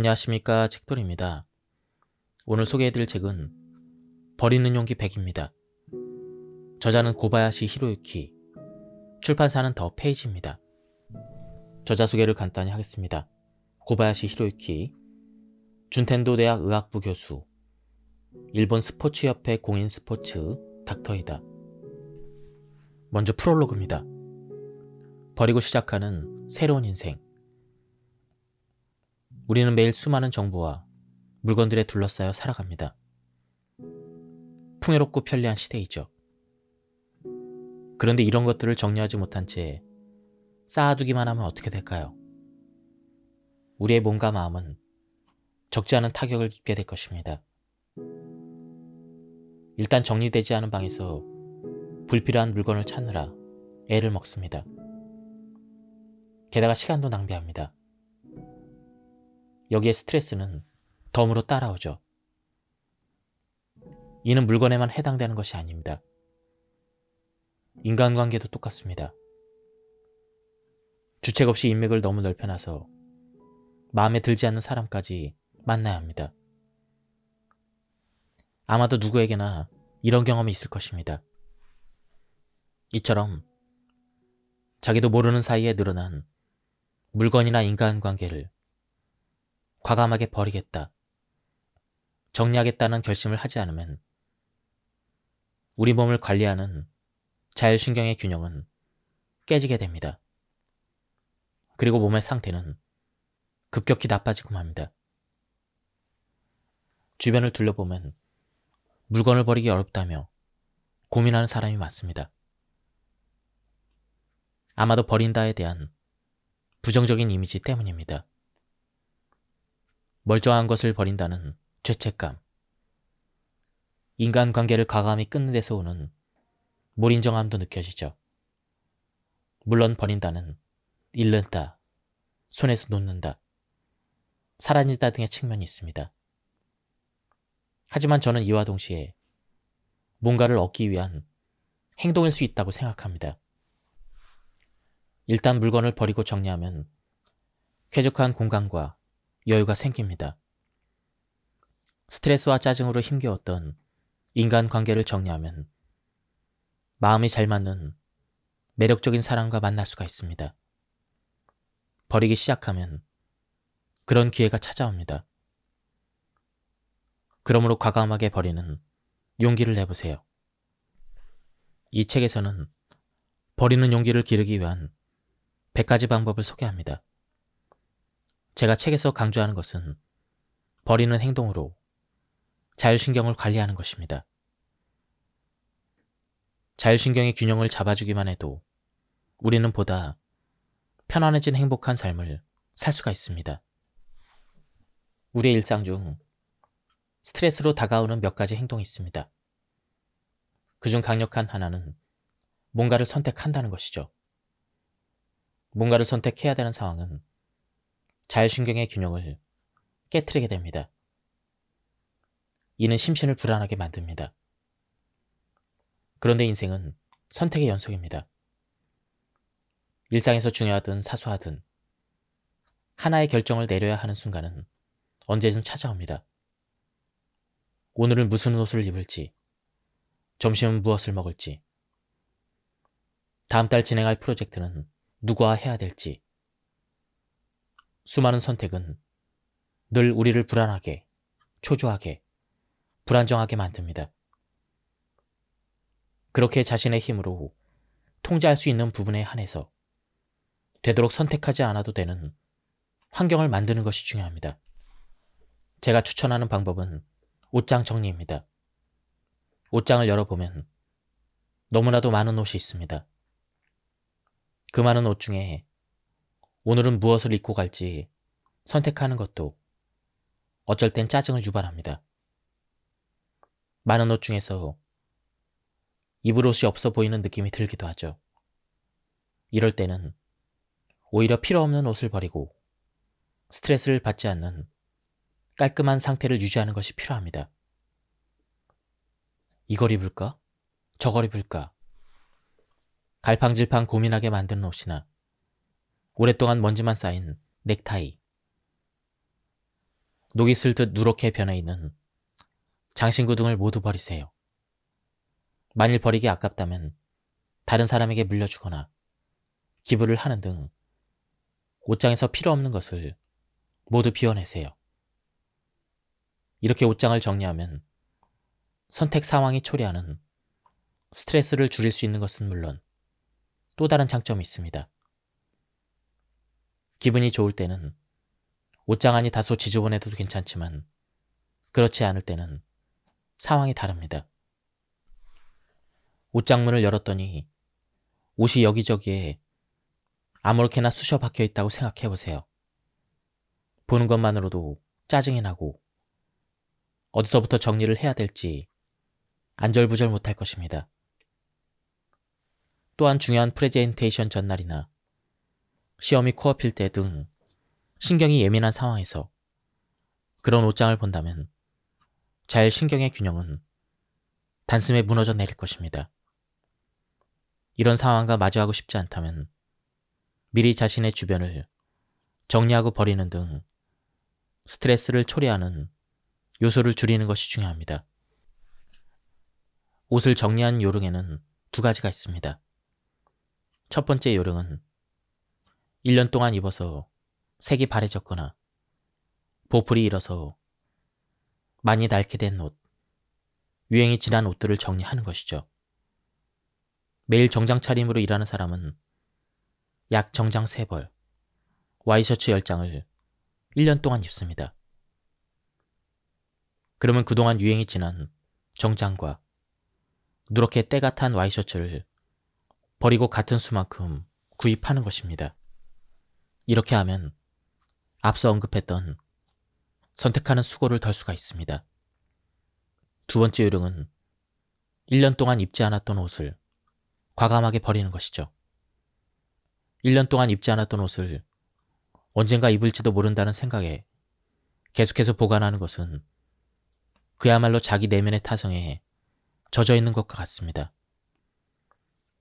안녕하십니까, 책돌입니다. 오늘 소개해드릴 책은 버리는 용기 100입니다. 저자는 고바야시 히로유키, 출판사는 더 페이지입니다. 저자 소개를 간단히 하겠습니다. 고바야시 히로유키, 준텐도 대학 의학부 교수, 일본 스포츠협회 공인 스포츠 닥터이다. 먼저 프롤로그입니다. 버리고 시작하는 새로운 인생. 우리는 매일 수많은 정보와 물건들에 둘러싸여 살아갑니다. 풍요롭고 편리한 시대이죠. 그런데 이런 것들을 정리하지 못한 채 쌓아두기만 하면 어떻게 될까요? 우리의 몸과 마음은 적지 않은 타격을 입게 될 것입니다. 일단 정리되지 않은 방에서 불필요한 물건을 찾느라 애를 먹습니다. 게다가 시간도 낭비합니다. 여기에 스트레스는 덤으로 따라오죠. 이는 물건에만 해당되는 것이 아닙니다. 인간관계도 똑같습니다. 주책 없이 인맥을 너무 넓혀놔서 마음에 들지 않는 사람까지 만나야 합니다. 아마도 누구에게나 이런 경험이 있을 것입니다. 이처럼 자기도 모르는 사이에 늘어난 물건이나 인간관계를 과감하게 버리겠다, 정리하겠다는 결심을 하지 않으면 우리 몸을 관리하는 자율신경의 균형은 깨지게 됩니다. 그리고 몸의 상태는 급격히 나빠지고 맙니다. 주변을 둘러보면 물건을 버리기 어렵다며 고민하는 사람이 많습니다. 아마도 버린다에 대한 부정적인 이미지 때문입니다. 멀쩡한 것을 버린다는 죄책감, 인간관계를 과감히 끊는 데서 오는 몰인정함도 느껴지죠. 물론 버린다는 잃는다, 손에서 놓는다, 사라진다 등의 측면이 있습니다. 하지만 저는 이와 동시에 뭔가를 얻기 위한 행동일 수 있다고 생각합니다. 일단 물건을 버리고 정리하면 쾌적한 공간과 여유가 생깁니다. 스트레스와 짜증으로 힘겨웠던 인간관계를 정리하면 마음이 잘 맞는 매력적인 사람과 만날 수가 있습니다. 버리기 시작하면 그런 기회가 찾아옵니다. 그러므로 과감하게 버리는 용기를 내보세요. 이 책에서는 버리는 용기를 기르기 위한 100가지 방법을 소개합니다. 제가 책에서 강조하는 것은 버리는 행동으로 자율신경을 관리하는 것입니다. 자율신경의 균형을 잡아주기만 해도 우리는 보다 편안해진 행복한 삶을 살 수가 있습니다. 우리의 일상 중 스트레스로 다가오는 몇 가지 행동이 있습니다. 그중 강력한 하나는 뭔가를 선택한다는 것이죠. 뭔가를 선택해야 되는 상황은 자율신경의 균형을 깨트리게 됩니다. 이는 심신을 불안하게 만듭니다. 그런데 인생은 선택의 연속입니다. 일상에서 중요하든 사소하든 하나의 결정을 내려야 하는 순간은 언제든 찾아옵니다. 오늘은 무슨 옷을 입을지, 점심은 무엇을 먹을지, 다음 달 진행할 프로젝트는 누구와 해야 될지, 수많은 선택은 늘 우리를 불안하게, 초조하게, 불안정하게 만듭니다. 그렇게 자신의 힘으로 통제할 수 있는 부분에 한해서 되도록 선택하지 않아도 되는 환경을 만드는 것이 중요합니다. 제가 추천하는 방법은 옷장 정리입니다. 옷장을 열어보면 너무나도 많은 옷이 있습니다. 그 많은 옷 중에 오늘은 무엇을 입고 갈지 선택하는 것도 어쩔 땐 짜증을 유발합니다. 많은 옷 중에서 입을 옷이 없어 보이는 느낌이 들기도 하죠. 이럴 때는 오히려 필요 없는 옷을 버리고 스트레스를 받지 않는 깔끔한 상태를 유지하는 것이 필요합니다. 이걸 입을까? 저걸 입을까? 갈팡질팡 고민하게 만드는 옷이나 오랫동안 먼지만 쌓인 넥타이, 녹이 슬듯 누렇게 변해 있는 장신구 등을 모두 버리세요. 만일 버리기 아깝다면 다른 사람에게 물려주거나 기부를 하는 등 옷장에서 필요 없는 것을 모두 비워내세요. 이렇게 옷장을 정리하면 선택 상황이 초래하는 스트레스를 줄일 수 있는 것은 물론 또 다른 장점이 있습니다. 기분이 좋을 때는 옷장 안이 다소 지저분해도 괜찮지만 그렇지 않을 때는 상황이 다릅니다. 옷장 문을 열었더니 옷이 여기저기에 아무렇게나 쑤셔 박혀 있다고 생각해 보세요. 보는 것만으로도 짜증이 나고 어디서부터 정리를 해야 될지 안절부절 못할 것입니다. 또한 중요한 프레젠테이션 전날이나 시험이 코앞일 때 등 신경이 예민한 상황에서 그런 옷장을 본다면 자율신경의 균형은 단숨에 무너져 내릴 것입니다. 이런 상황과 마주하고 싶지 않다면 미리 자신의 주변을 정리하고 버리는 등 스트레스를 초래하는 요소를 줄이는 것이 중요합니다. 옷을 정리한 요령에는 두 가지가 있습니다. 첫 번째 요령은 1년 동안 입어서 색이 바래졌거나 보풀이 일어서 많이 닳게 된 옷, 유행이 지난 옷들을 정리하는 것이죠. 매일 정장 차림으로 일하는 사람은 약 정장 3벌, 와이셔츠 10장을 1년 동안 입습니다. 그러면 그동안 유행이 지난 정장과 누렇게 때가 탄 와이셔츠를 버리고 같은 수만큼 구입하는 것입니다. 이렇게 하면 앞서 언급했던 선택하는 수고를 덜 수가 있습니다. 두 번째 요령은 1년 동안 입지 않았던 옷을 과감하게 버리는 것이죠. 1년 동안 입지 않았던 옷을 언젠가 입을지도 모른다는 생각에 계속해서 보관하는 것은 그야말로 자기 내면의 타성에 젖어 있는 것과 같습니다.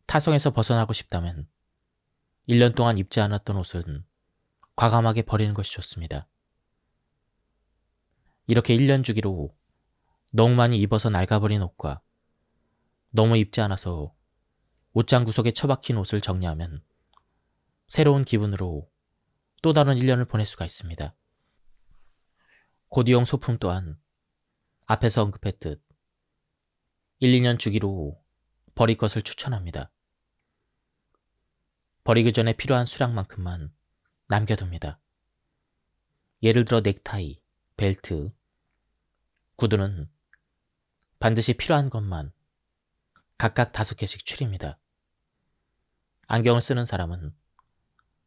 타성에서 벗어나고 싶다면 1년 동안 입지 않았던 옷은 과감하게 버리는 것이 좋습니다. 이렇게 1년 주기로 너무 많이 입어서 낡아버린 옷과 너무 입지 않아서 옷장 구석에 처박힌 옷을 정리하면 새로운 기분으로 또 다른 1년을 보낼 수가 있습니다. 코디용 소품 또한 앞에서 언급했듯 1, 2년 주기로 버릴 것을 추천합니다. 버리기 전에 필요한 수량만큼만 남겨둡니다. 예를 들어 넥타이, 벨트, 구두는 반드시 필요한 것만 각각 5개씩 추립니다. 안경을 쓰는 사람은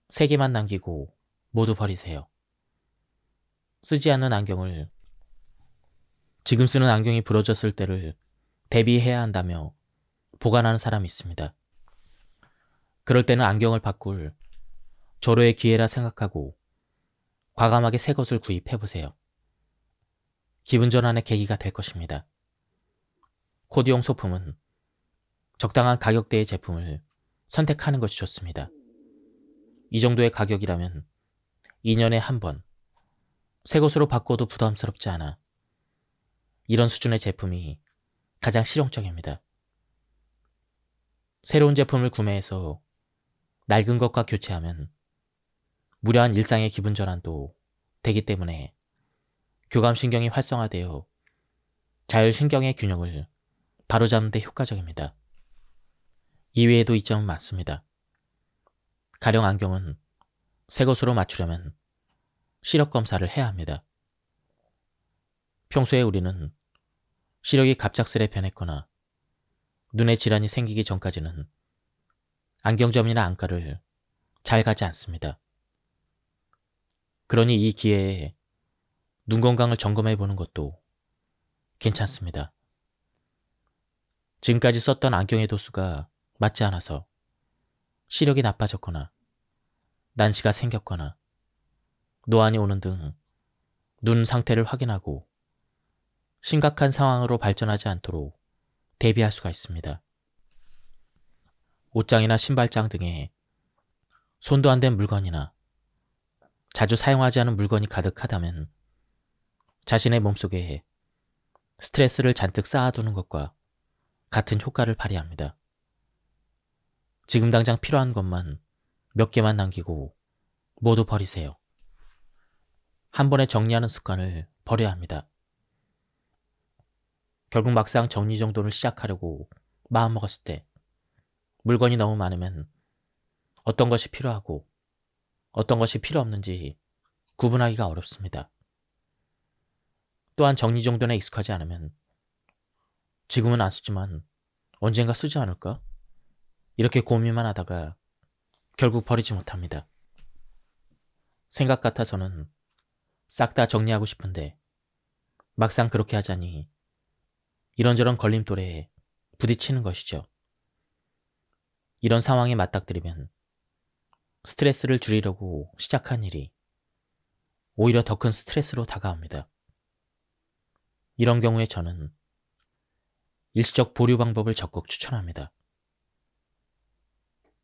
3개만 남기고 모두 버리세요. 쓰지 않는 안경을 지금 쓰는 안경이 부러졌을 때를 대비해야 한다며 보관하는 사람이 있습니다. 그럴 때는 안경을 바꿀 절호의 기회라 생각하고 과감하게 새 것을 구입해보세요. 기분 전환의 계기가 될 것입니다. 코디용 소품은 적당한 가격대의 제품을 선택하는 것이 좋습니다. 이 정도의 가격이라면 2년에 한 번 새 것으로 바꿔도 부담스럽지 않아 이런 수준의 제품이 가장 실용적입니다. 새로운 제품을 구매해서 낡은 것과 교체하면 무료한 일상의 기분 전환도 되기 때문에 교감신경이 활성화되어 자율신경의 균형을 바로잡는 데 효과적입니다. 이외에도 이점은 많습니다. 가령 안경은 새 것으로 맞추려면 시력검사를 해야 합니다. 평소에 우리는 시력이 갑작스레 변했거나 눈에 질환이 생기기 전까지는 안경점이나 안과를 잘 가지 않습니다. 그러니 이 기회에 눈 건강을 점검해 보는 것도 괜찮습니다. 지금까지 썼던 안경의 도수가 맞지 않아서 시력이 나빠졌거나 난시가 생겼거나 노안이 오는 등 눈 상태를 확인하고 심각한 상황으로 발전하지 않도록 대비할 수가 있습니다. 옷장이나 신발장 등에 손도 안 댄 물건이나 자주 사용하지 않은 물건이 가득하다면 자신의 몸속에 스트레스를 잔뜩 쌓아두는 것과 같은 효과를 발휘합니다. 지금 당장 필요한 것만 몇 개만 남기고 모두 버리세요. 한 번에 정리하는 습관을 버려야 합니다. 결국 막상 정리정돈을 시작하려고 마음먹었을 때 물건이 너무 많으면 어떤 것이 필요하고 어떤 것이 필요 없는지 구분하기가 어렵습니다. 또한 정리정돈에 익숙하지 않으면 지금은 안 쓰지만 언젠가 쓰지 않을까? 이렇게 고민만 하다가 결국 버리지 못합니다. 생각 같아서는 싹 다 정리하고 싶은데 막상 그렇게 하자니 이런저런 걸림돌에 부딪히는 것이죠. 이런 상황에 맞닥뜨리면 스트레스를 줄이려고 시작한 일이 오히려 더 큰 스트레스로 다가옵니다. 이런 경우에 저는 일시적 보류 방법을 적극 추천합니다.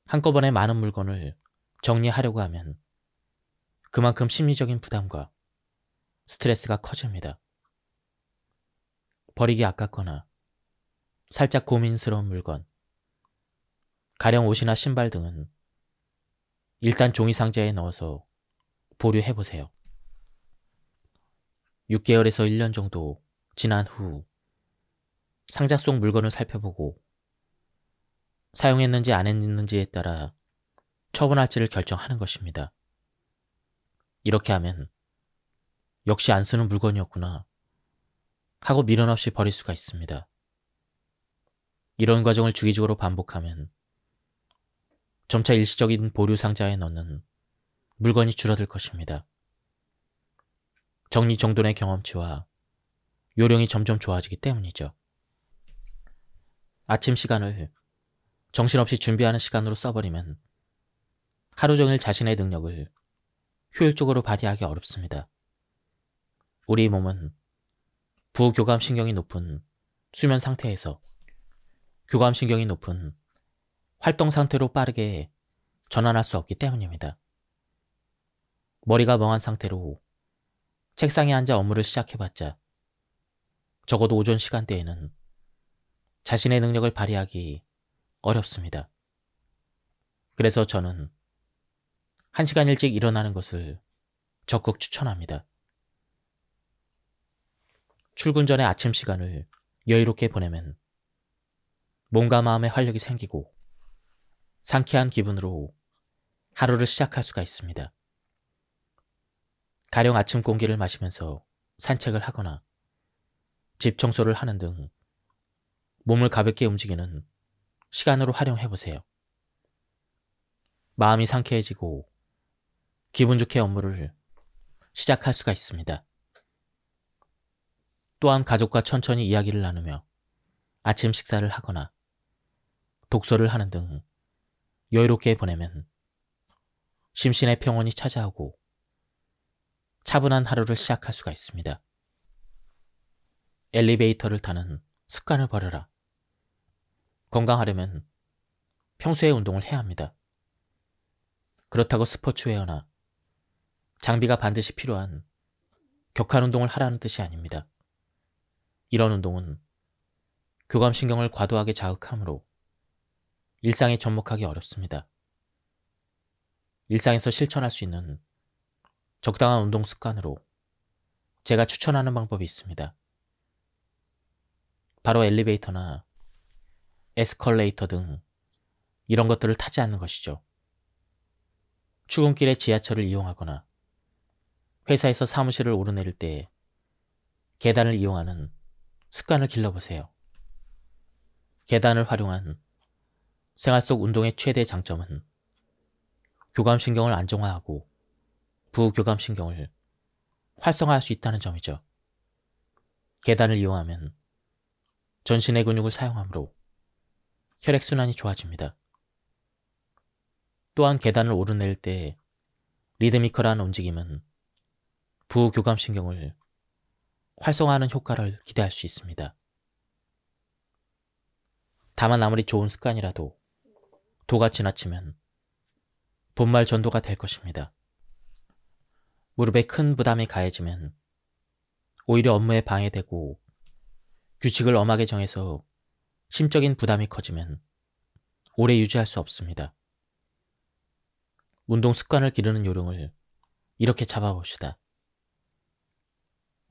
한꺼번에 많은 물건을 정리하려고 하면 그만큼 심리적인 부담과 스트레스가 커집니다. 버리기 아깝거나 살짝 고민스러운 물건, 가령 옷이나 신발 등은 일단 종이 상자에 넣어서 보류해보세요. 6개월에서 1년 정도 지난 후 상자 속 물건을 살펴보고 사용했는지 안 했는지에 따라 처분할지를 결정하는 것입니다. 이렇게 하면 역시 안 쓰는 물건이었구나 하고 미련 없이 버릴 수가 있습니다. 이런 과정을 주기적으로 반복하면 점차 일시적인 보류 상자에 넣는 물건이 줄어들 것입니다. 정리정돈의 경험치와 요령이 점점 좋아지기 때문이죠. 아침 시간을 정신없이 준비하는 시간으로 써버리면 하루 종일 자신의 능력을 효율적으로 발휘하기 어렵습니다. 우리 몸은 부교감신경이 높은 수면 상태에서 교감신경이 높은 활동 상태로 빠르게 전환할 수 없기 때문입니다. 머리가 멍한 상태로 책상에 앉아 업무를 시작해봤자 적어도 오전 시간대에는 자신의 능력을 발휘하기 어렵습니다. 그래서 저는 1시간 일찍 일어나는 것을 적극 추천합니다. 출근 전에 아침 시간을 여유롭게 보내면 몸과 마음에 활력이 생기고 상쾌한 기분으로 하루를 시작할 수가 있습니다. 가령 아침 공기를 마시면서 산책을 하거나 집 청소를 하는 등 몸을 가볍게 움직이는 시간으로 활용해보세요. 마음이 상쾌해지고 기분 좋게 업무를 시작할 수가 있습니다. 또한 가족과 천천히 이야기를 나누며 아침 식사를 하거나 독서를 하는 등 여유롭게 보내면 심신의 평온이 찾아오고 차분한 하루를 시작할 수가 있습니다. 엘리베이터를 타는 습관을 버려라. 건강하려면 평소에 운동을 해야 합니다. 그렇다고 스포츠웨어나 장비가 반드시 필요한 격한 운동을 하라는 뜻이 아닙니다. 이런 운동은 교감신경을 과도하게 자극하므로 일상에 접목하기 어렵습니다. 일상에서 실천할 수 있는 적당한 운동 습관으로 제가 추천하는 방법이 있습니다. 바로 엘리베이터나 에스컬레이터 등 이런 것들을 타지 않는 것이죠. 출근길에 지하철을 이용하거나 회사에서 사무실을 오르내릴 때 계단을 이용하는 습관을 길러보세요. 계단을 활용한 생활 속 운동의 최대 장점은 교감신경을 안정화하고 부교감신경을 활성화할 수 있다는 점이죠. 계단을 이용하면 전신의 근육을 사용하므로 혈액순환이 좋아집니다. 또한 계단을 오르내릴 때 리드미컬한 움직임은 부교감신경을 활성화하는 효과를 기대할 수 있습니다. 다만 아무리 좋은 습관이라도 도가 지나치면 본말 전도가 될 것입니다. 무릎에 큰 부담이 가해지면 오히려 업무에 방해되고 규칙을 엄하게 정해서 심적인 부담이 커지면 오래 유지할 수 없습니다. 운동 습관을 기르는 요령을 이렇게 잡아봅시다.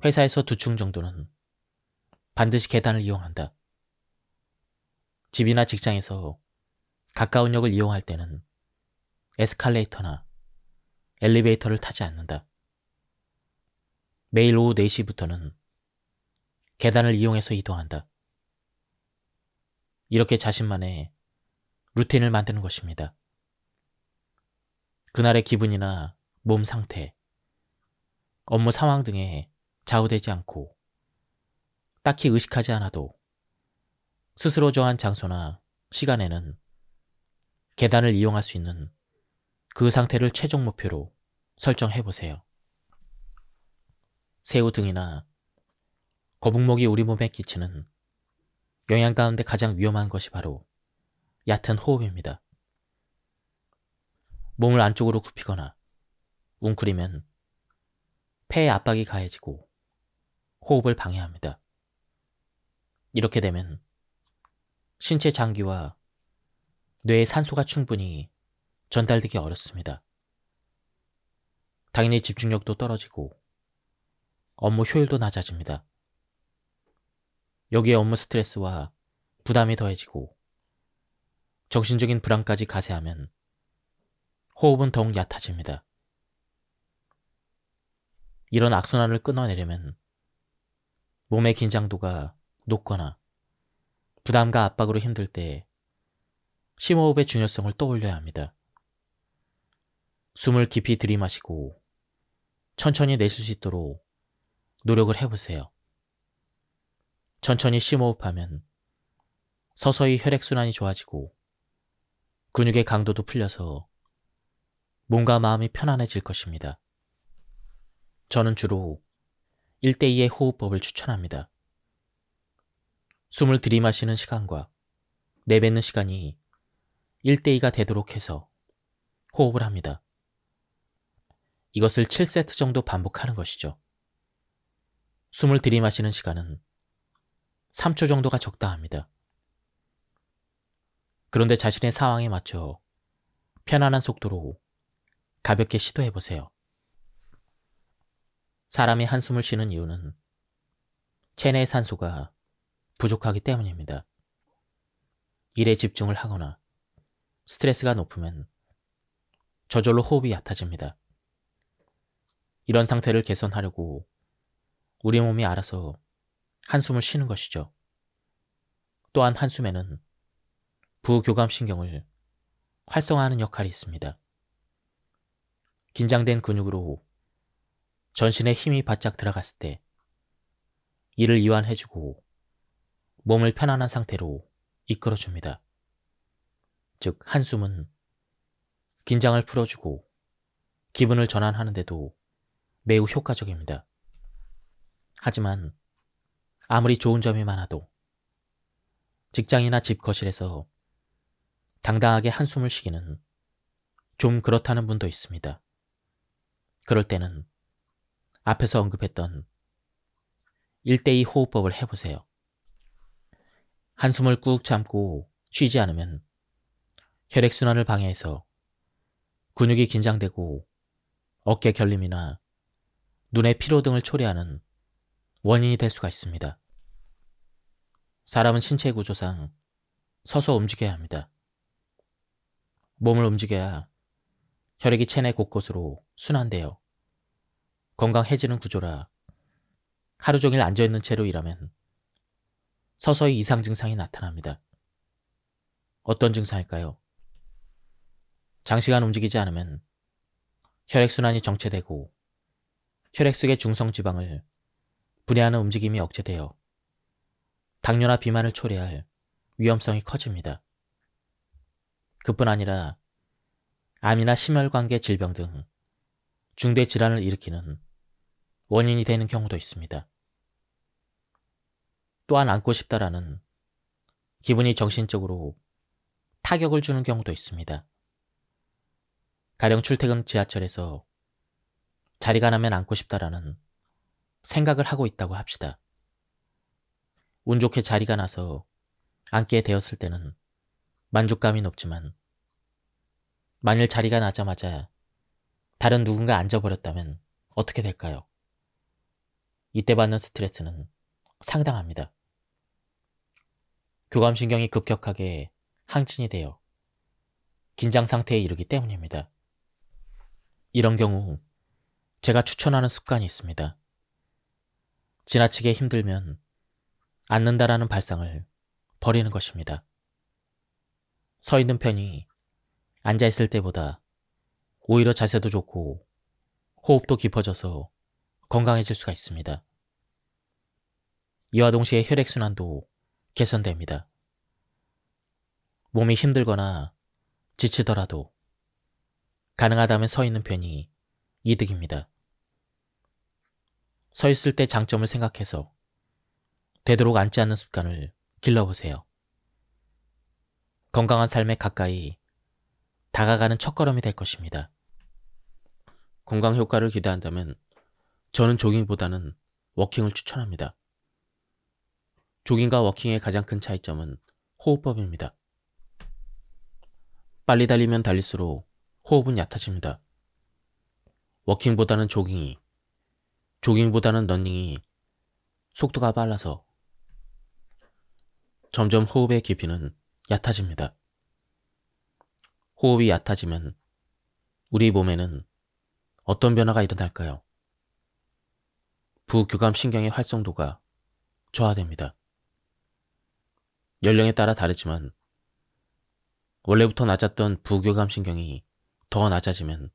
회사에서 2층 정도는 반드시 계단을 이용한다. 집이나 직장에서 가까운 역을 이용할 때는 에스컬레이터나 엘리베이터를 타지 않는다. 매일 오후 4시부터는 계단을 이용해서 이동한다. 이렇게 자신만의 루틴을 만드는 것입니다. 그날의 기분이나 몸 상태, 업무 상황 등에 좌우되지 않고 딱히 의식하지 않아도 스스로 정한 장소나 시간에는 계단을 이용할 수 있는 그 상태를 최종 목표로 설정해 보세요. 새우 등이나 거북목이 우리 몸에 끼치는 영양 가운데 가장 위험한 것이 바로 얕은 호흡입니다. 몸을 안쪽으로 굽히거나 웅크리면 폐에 압박이 가해지고 호흡을 방해합니다. 이렇게 되면 신체 장기와 뇌에 산소가 충분히 전달되기 어렵습니다. 당연히 집중력도 떨어지고 업무 효율도 낮아집니다. 여기에 업무 스트레스와 부담이 더해지고 정신적인 불안까지 가세하면 호흡은 더욱 얕아집니다. 이런 악순환을 끊어내려면 몸의 긴장도가 높거나 부담과 압박으로 힘들 때 심호흡의 중요성을 떠올려야 합니다. 숨을 깊이 들이마시고 천천히 내쉴 수 있도록 노력을 해보세요. 천천히 심호흡하면 서서히 혈액순환이 좋아지고 근육의 강도도 풀려서 몸과 마음이 편안해질 것입니다. 저는 주로 1대2의 호흡법을 추천합니다. 숨을 들이마시는 시간과 내뱉는 시간이 1대2가 되도록 해서 호흡을 합니다. 이것을 7세트 정도 반복하는 것이죠. 숨을 들이마시는 시간은 3초 정도가 적당합니다. 그런데 자신의 상황에 맞춰 편안한 속도로 가볍게 시도해보세요. 사람이 한숨을 쉬는 이유는 체내의 산소가 부족하기 때문입니다. 일에 집중을 하거나 스트레스가 높으면 저절로 호흡이 얕아집니다. 이런 상태를 개선하려고 우리 몸이 알아서 한숨을 쉬는 것이죠. 또한 한숨에는 부교감신경을 활성화하는 역할이 있습니다. 긴장된 근육으로 전신에 힘이 바짝 들어갔을 때 이를 이완해주고 몸을 편안한 상태로 이끌어줍니다. 즉 한숨은 긴장을 풀어주고 기분을 전환하는 데도 매우 효과적입니다. 하지만 아무리 좋은 점이 많아도 직장이나 집 거실에서 당당하게 한숨을 쉬기는 좀 그렇다는 분도 있습니다. 그럴 때는 앞에서 언급했던 1대2 호흡법을 해보세요. 한숨을 꾹 참고 쉬지 않으면 혈액순환을 방해해서 근육이 긴장되고 어깨 결림이나 눈의 피로 등을 초래하는 원인이 될 수가 있습니다. 사람은 신체 구조상 서서 움직여야 합니다. 몸을 움직여야 혈액이 체내 곳곳으로 순환되어 건강해지는 구조라 하루 종일 앉아있는 채로 일하면 서서히 이상 증상이 나타납니다. 어떤 증상일까요? 장시간 움직이지 않으면 혈액순환이 정체되고 혈액 속의 중성지방을 분해하는 움직임이 억제되어 당뇨나 비만을 초래할 위험성이 커집니다. 그뿐 아니라 암이나 심혈관계 질병 등 중대 질환을 일으키는 원인이 되는 경우도 있습니다. 또한 앉고 싶다라는 기분이 정신적으로 타격을 주는 경우도 있습니다. 가령 출퇴근 지하철에서 자리가 나면 앉고 싶다라는 생각을 하고 있다고 합시다. 운 좋게 자리가 나서 앉게 되었을 때는 만족감이 높지만 만일 자리가 나자마자 다른 누군가 앉아버렸다면 어떻게 될까요? 이때 받는 스트레스는 상당합니다. 교감신경이 급격하게 항진이 되어 긴장 상태에 이르기 때문입니다. 이런 경우 제가 추천하는 습관이 있습니다. 지나치게 힘들면 앉는다라는 발상을 버리는 것입니다. 서 있는 편이 앉아있을 때보다 오히려 자세도 좋고 호흡도 깊어져서 건강해질 수가 있습니다. 이와 동시에 혈액순환도 개선됩니다. 몸이 힘들거나 지치더라도 가능하다면 서 있는 편이 이득입니다. 서 있을 때 장점을 생각해서 되도록 앉지 않는 습관을 길러보세요. 건강한 삶에 가까이 다가가는 첫걸음이 될 것입니다. 건강 효과를 기대한다면 저는 조깅보다는 워킹을 추천합니다. 조깅과 워킹의 가장 큰 차이점은 호흡법입니다. 빨리 달리면 달릴수록 호흡은 얕아집니다. 워킹보다는 조깅이, 조깅보다는 러닝이 속도가 빨라서 점점 호흡의 깊이는 얕아집니다. 호흡이 얕아지면 우리 몸에는 어떤 변화가 일어날까요? 부교감신경의 활성도가 저하됩니다. 연령에 따라 다르지만 원래부터 낮았던 부교감신경이 더 낮아지면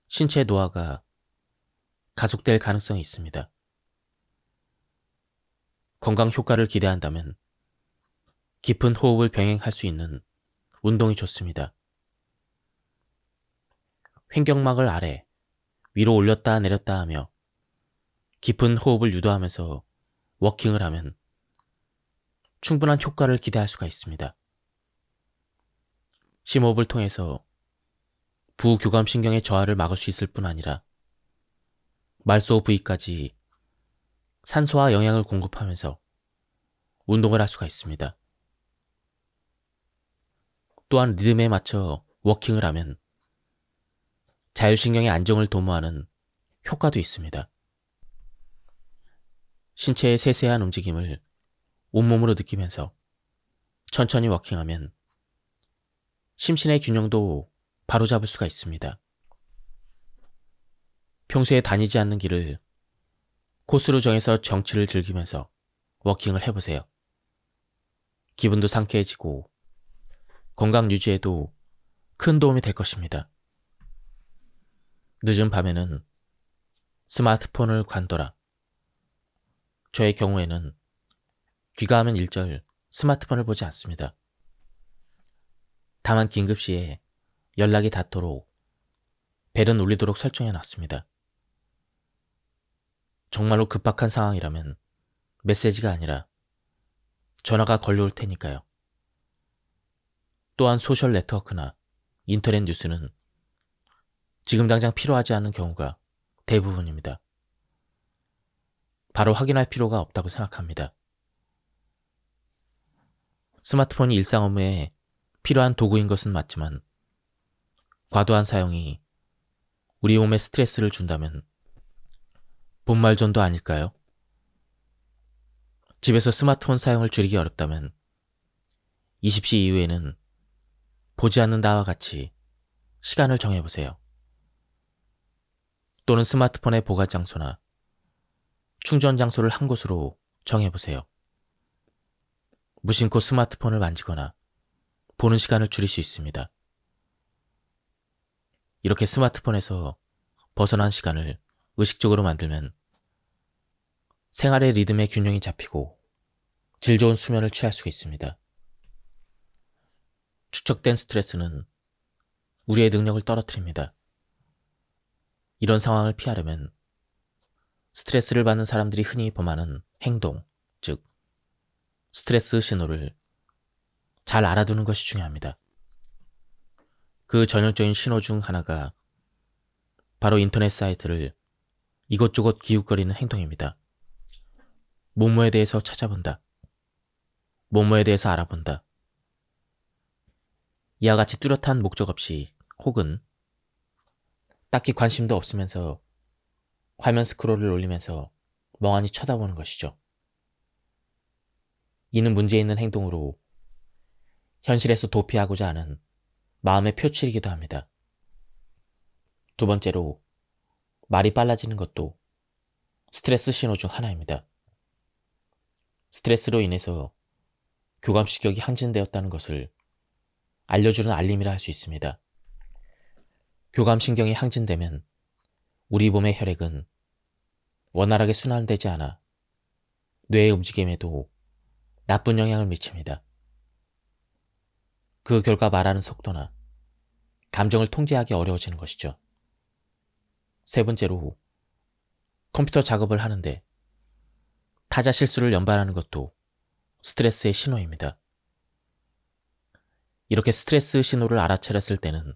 신체 노화가 가속될 가능성이 있습니다. 건강 효과를 기대한다면 깊은 호흡을 병행할 수 있는 운동이 좋습니다. 횡격막을 아래, 위로 올렸다 내렸다 하며 깊은 호흡을 유도하면서 워킹을 하면 충분한 효과를 기대할 수가 있습니다. 심호흡을 통해서 부교감신경의 저하를 막을 수 있을 뿐 아니라 말소 부위까지 산소와 영양을 공급하면서 운동을 할 수가 있습니다. 또한 리듬에 맞춰 워킹을 하면 자율신경의 안정을 도모하는 효과도 있습니다. 신체의 세세한 움직임을 온몸으로 느끼면서 천천히 워킹하면 심신의 균형도 바로잡을 수가 있습니다. 평소에 다니지 않는 길을 코스로 정해서 정치를 즐기면서 워킹을 해보세요. 기분도 상쾌해지고 건강 유지에도 큰 도움이 될 것입니다. 늦은 밤에는 스마트폰을 관둬라. 저의 경우에는 귀가하면 일절 스마트폰을 보지 않습니다. 다만 긴급시에 연락이 닿도록 벨은 울리도록 설정해 놨습니다. 정말로 급박한 상황이라면 메시지가 아니라 전화가 걸려올 테니까요. 또한 소셜 네트워크나 인터넷 뉴스는 지금 당장 필요하지 않은 경우가 대부분입니다. 바로 확인할 필요가 없다고 생각합니다. 스마트폰이 일상 업무에 필요한 도구인 것은 맞지만 과도한 사용이 우리 몸에 스트레스를 준다면 본말전도 아닐까요? 집에서 스마트폰 사용을 줄이기 어렵다면 20시 이후에는 보지 않는다와 같이 시간을 정해보세요. 또는 스마트폰의 보관 장소나 충전 장소를 한 곳으로 정해보세요. 무심코 스마트폰을 만지거나 보는 시간을 줄일 수 있습니다. 이렇게 스마트폰에서 벗어난 시간을 의식적으로 만들면 생활의 리듬의 균형이 잡히고 질 좋은 수면을 취할 수 있습니다. 축적된 스트레스는 우리의 능력을 떨어뜨립니다. 이런 상황을 피하려면 스트레스를 받는 사람들이 흔히 범하는 행동, 즉 스트레스 신호를 잘 알아두는 것이 중요합니다. 그 전형적인 신호 중 하나가 바로 인터넷 사이트를 이것저것 기웃거리는 행동입니다. 뭐뭐에 대해서 찾아본다. 뭐뭐에 대해서 알아본다. 이와 같이 뚜렷한 목적 없이 혹은 딱히 관심도 없으면서 화면 스크롤을 올리면서 멍하니 쳐다보는 것이죠. 이는 문제 있는 행동으로 현실에서 도피하고자 하는 마음의 표출이기도 합니다. 두 번째로, 말이 빨라지는 것도 스트레스 신호 중 하나입니다. 스트레스로 인해서 교감식격이 항진되었다는 것을 알려주는 알림이라 할 수 있습니다. 교감신경이 항진되면 우리 몸의 혈액은 원활하게 순환되지 않아 뇌의 움직임에도 나쁜 영향을 미칩니다. 그 결과 말하는 속도나 감정을 통제하기 어려워지는 것이죠. 세 번째로, 컴퓨터 작업을 하는데 타자 실수를 연발하는 것도 스트레스의 신호입니다. 이렇게 스트레스 신호를 알아차렸을 때는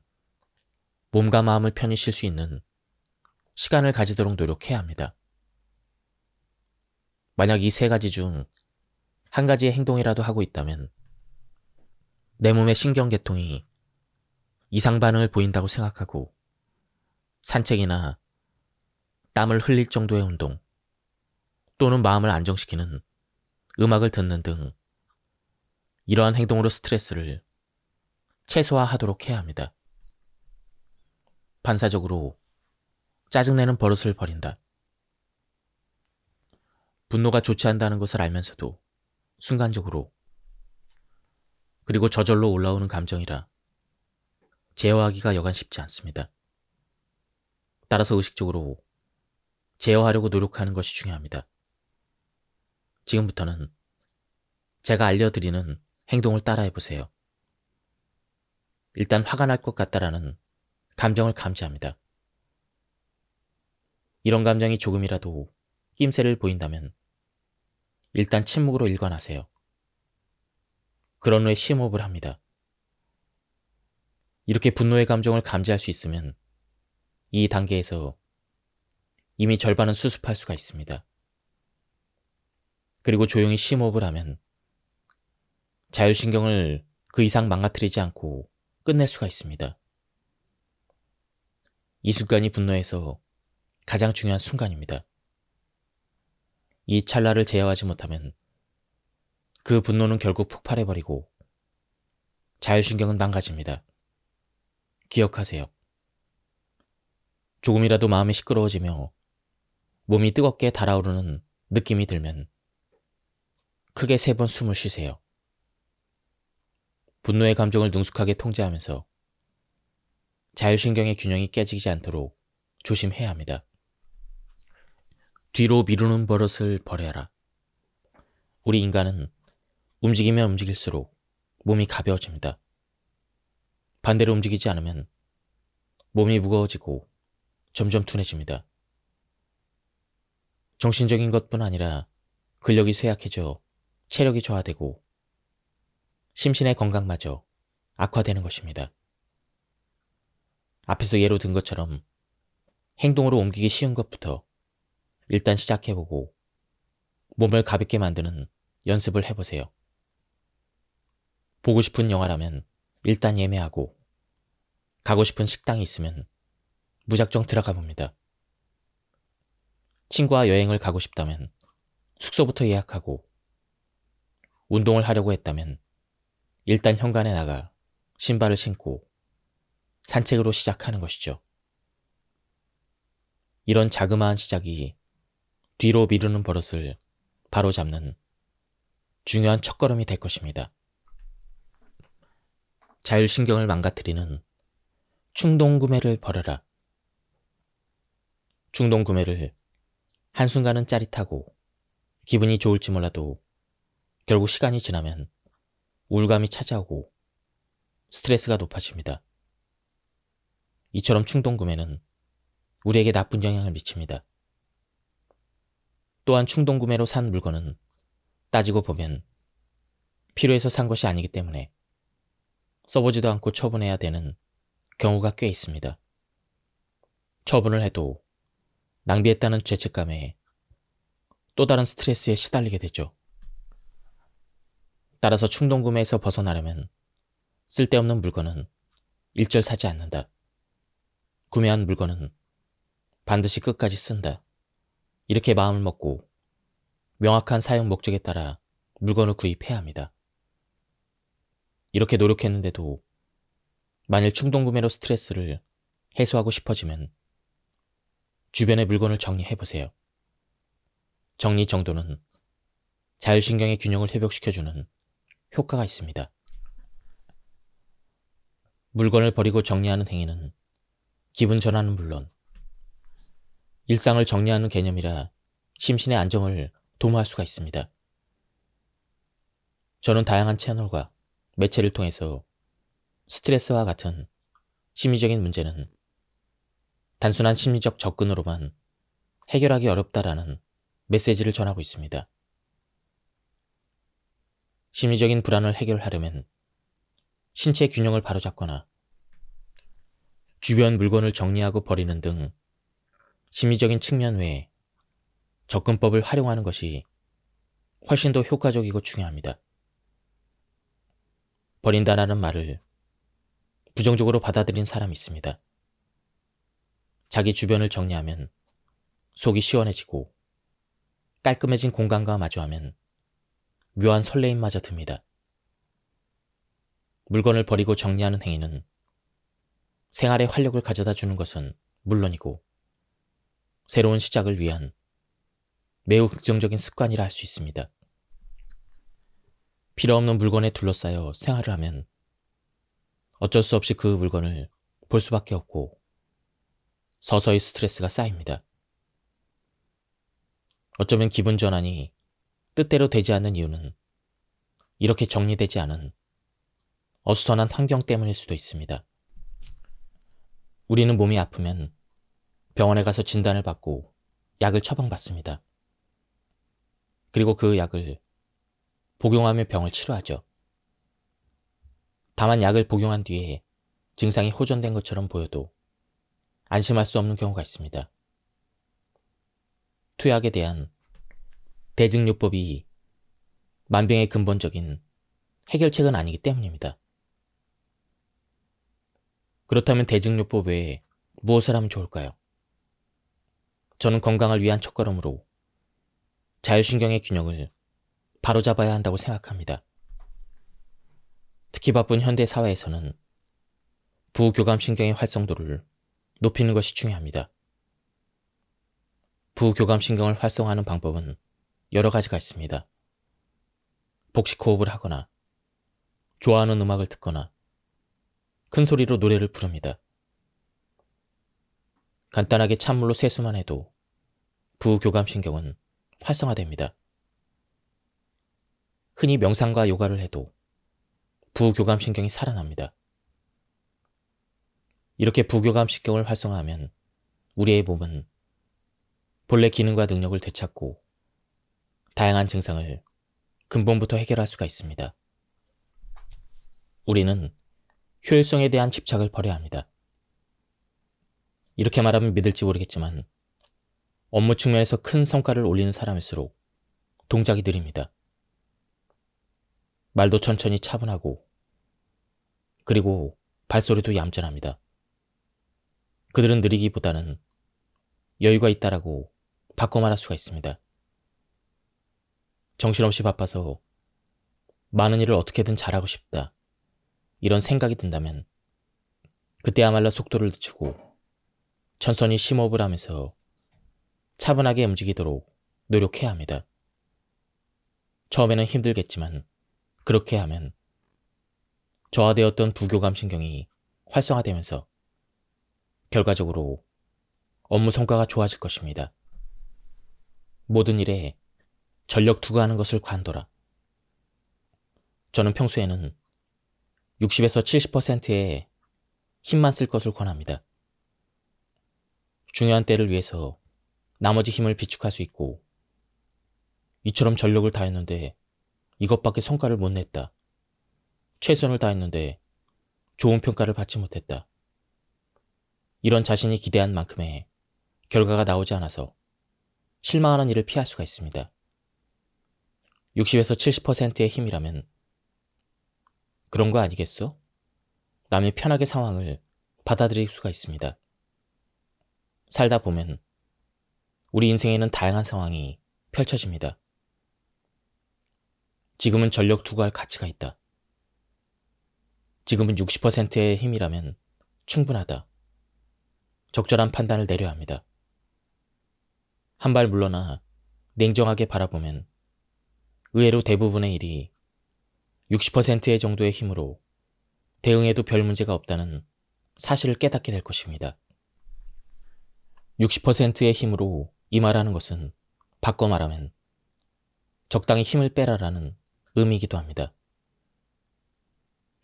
몸과 마음을 편히 쉴 수 있는 시간을 가지도록 노력해야 합니다. 만약 이 세 가지 중 한 가지의 행동이라도 하고 있다면 내 몸의 신경계통이 이상 반응을 보인다고 생각하고 산책이나 땀을 흘릴 정도의 운동 또는 마음을 안정시키는 음악을 듣는 등 이러한 행동으로 스트레스를 최소화하도록 해야 합니다. 반사적으로 짜증내는 버릇을 버린다. 분노가 좋지 않다는 것을 알면서도 순간적으로 그리고 저절로 올라오는 감정이라 제어하기가 여간 쉽지 않습니다. 따라서 의식적으로 제어하려고 노력하는 것이 중요합니다. 지금부터는 제가 알려드리는 행동을 따라해보세요. 일단 화가 날 것 같다라는 감정을 감지합니다. 이런 감정이 조금이라도 낌새를 보인다면 일단 침묵으로 일관하세요. 그런 후에 심호흡을 합니다. 이렇게 분노의 감정을 감지할 수 있으면 이 단계에서 이미 절반은 수습할 수가 있습니다. 그리고 조용히 심호흡을 하면 자율신경을 그 이상 망가뜨리지 않고 끝낼 수가 있습니다. 이 순간이 분노에서 가장 중요한 순간입니다. 이 찰나를 제어하지 못하면 그 분노는 결국 폭발해버리고 자율신경은 망가집니다. 기억하세요. 조금이라도 마음이 시끄러워지며 몸이 뜨겁게 달아오르는 느낌이 들면 크게 3번 숨을 쉬세요. 분노의 감정을 능숙하게 통제하면서 자율신경의 균형이 깨지지 않도록 조심해야 합니다. 뒤로 미루는 버릇을 버려라. 우리 인간은 움직이면 움직일수록 몸이 가벼워집니다. 반대로 움직이지 않으면 몸이 무거워지고 점점 둔해집니다. 정신적인 것뿐 아니라 근력이 쇠약해져 체력이 저하되고 심신의 건강마저 악화되는 것입니다. 앞에서 예로 든 것처럼 행동으로 옮기기 쉬운 것부터 일단 시작해보고 몸을 가볍게 만드는 연습을 해보세요. 보고 싶은 영화라면 일단 예매하고 가고 싶은 식당이 있으면 무작정 들어가 봅니다. 친구와 여행을 가고 싶다면 숙소부터 예약하고 운동을 하려고 했다면 일단 현관에 나가 신발을 신고 산책으로 시작하는 것이죠. 이런 자그마한 시작이 뒤로 미루는 버릇을 바로잡는 중요한 첫걸음이 될 것입니다. 자율신경을 망가뜨리는 충동구매를 버려라. 충동구매를 한순간은 짜릿하고 기분이 좋을지 몰라도 결국 시간이 지나면 우울감이 찾아오고 스트레스가 높아집니다. 이처럼 충동구매는 우리에게 나쁜 영향을 미칩니다. 또한 충동구매로 산 물건은 따지고 보면 필요해서 산 것이 아니기 때문에 써보지도 않고 처분해야 되는 경우가 꽤 있습니다. 처분을 해도 낭비했다는 죄책감에 또 다른 스트레스에 시달리게 되죠. 따라서 충동구매에서 벗어나려면 쓸데없는 물건은 일절 사지 않는다. 구매한 물건은 반드시 끝까지 쓴다. 이렇게 마음을 먹고 명확한 사용 목적에 따라 물건을 구입해야 합니다. 이렇게 노력했는데도 만일 충동구매로 스트레스를 해소하고 싶어지면 주변의 물건을 정리해보세요. 정리 정도는 자율신경의 균형을 회복시켜주는 효과가 있습니다. 물건을 버리고 정리하는 행위는 기분 전환은 물론 일상을 정리하는 개념이라 심신의 안정을 도모할 수가 있습니다. 저는 다양한 채널과 매체를 통해서 스트레스와 같은 심리적인 문제는 단순한 심리적 접근으로만 해결하기 어렵다라는 메시지를 전하고 있습니다. 심리적인 불안을 해결하려면 신체 균형을 바로잡거나 주변 물건을 정리하고 버리는 등 심리적인 측면 외에 접근법을 활용하는 것이 훨씬 더 효과적이고 중요합니다. 버린다라는 말을 부정적으로 받아들인 사람이 있습니다. 자기 주변을 정리하면 속이 시원해지고 깔끔해진 공간과 마주하면 묘한 설레임마저 듭니다. 물건을 버리고 정리하는 행위는 생활에 활력을 가져다 주는 것은 물론이고 새로운 시작을 위한 매우 긍정적인 습관이라 할 수 있습니다. 필요 없는 물건에 둘러싸여 생활을 하면 어쩔 수 없이 그 물건을 볼 수밖에 없고 서서히 스트레스가 쌓입니다. 어쩌면 기분 전환이 뜻대로 되지 않는 이유는 이렇게 정리되지 않은 어수선한 환경 때문일 수도 있습니다. 우리는 몸이 아프면 병원에 가서 진단을 받고 약을 처방받습니다. 그리고 그 약을 복용하며 병을 치료하죠. 다만 약을 복용한 뒤에 증상이 호전된 것처럼 보여도 안심할 수 없는 경우가 있습니다. 투약에 대한 대증요법이 만병의 근본적인 해결책은 아니기 때문입니다. 그렇다면 대증요법 외에 무엇을 하면 좋을까요? 저는 건강을 위한 첫걸음으로 자율신경의 균형을 바로잡아야 한다고 생각합니다. 특히 바쁜 현대 사회에서는 부교감신경의 활성도를 높이는 것이 중요합니다. 부교감신경을 활성화하는 방법은 여러 가지가 있습니다. 복식 호흡을 하거나 좋아하는 음악을 듣거나 큰 소리로 노래를 부릅니다. 간단하게 찬물로 세수만 해도 부교감신경은 활성화됩니다. 흔히 명상과 요가를 해도 부교감신경이 살아납니다. 이렇게 부교감신경을 활성화하면 우리의 몸은 본래 기능과 능력을 되찾고 다양한 증상을 근본부터 해결할 수가 있습니다. 우리는 효율성에 대한 집착을 버려야 합니다. 이렇게 말하면 믿을지 모르겠지만 업무 측면에서 큰 성과를 올리는 사람일수록 동작이 느립니다. 말도 천천히 차분하고 그리고 발소리도 얌전합니다. 그들은 느리기보다는 여유가 있다라고 바꿔 말할 수가 있습니다. 정신없이 바빠서 많은 일을 어떻게든 잘하고 싶다. 이런 생각이 든다면 그때야말로 속도를 늦추고 천천히 심호흡을 하면서 차분하게 움직이도록 노력해야 합니다. 처음에는 힘들겠지만 그렇게 하면 저하되었던 부교감신경이 활성화되면서 결과적으로 업무 성과가 좋아질 것입니다. 모든 일에 전력 투구하는 것을 관둬라. 저는 평소에는 60에서 70%의 힘만 쓸 것을 권합니다. 중요한 때를 위해서 나머지 힘을 비축할 수 있고 이처럼 전력을 다했는데 이것밖에 성과를 못 냈다. 최선을 다했는데 좋은 평가를 받지 못했다. 이런 자신이 기대한 만큼의 결과가 나오지 않아서 실망하는 일을 피할 수가 있습니다. 60에서 70%의 힘이라면 그런 거 아니겠어? 남의 편하게 상황을 받아들일 수가 있습니다. 살다 보면 우리 인생에는 다양한 상황이 펼쳐집니다. 지금은 전력 투구할 가치가 있다. 지금은 60%의 힘이라면 충분하다. 적절한 판단을 내려야 합니다. 한 발 물러나 냉정하게 바라보면 의외로 대부분의 일이 60%의 정도의 힘으로 대응해도 별 문제가 없다는 사실을 깨닫게 될 것입니다. 60%의 힘으로 임하라는 것은 바꿔 말하면 적당히 힘을 빼라라는 의미이기도 합니다.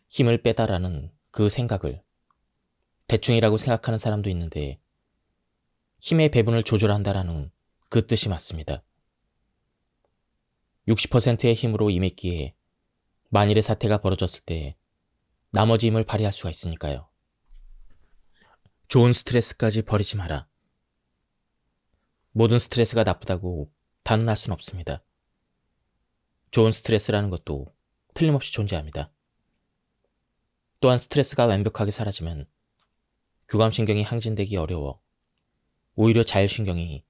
힘을 빼다라는 그 생각을 대충이라고 생각하는 사람도 있는데 힘의 배분을 조절한다라는 그 뜻이 맞습니다. 60%의 힘으로 임했기에 만일의 사태가 벌어졌을 때 나머지 힘을 발휘할 수가 있으니까요. 좋은 스트레스까지 버리지 마라. 모든 스트레스가 나쁘다고 단언할 수는 없습니다. 좋은 스트레스라는 것도 틀림없이 존재합니다. 또한 스트레스가 완벽하게 사라지면 교감신경이 항진되기 어려워 오히려 자율신경이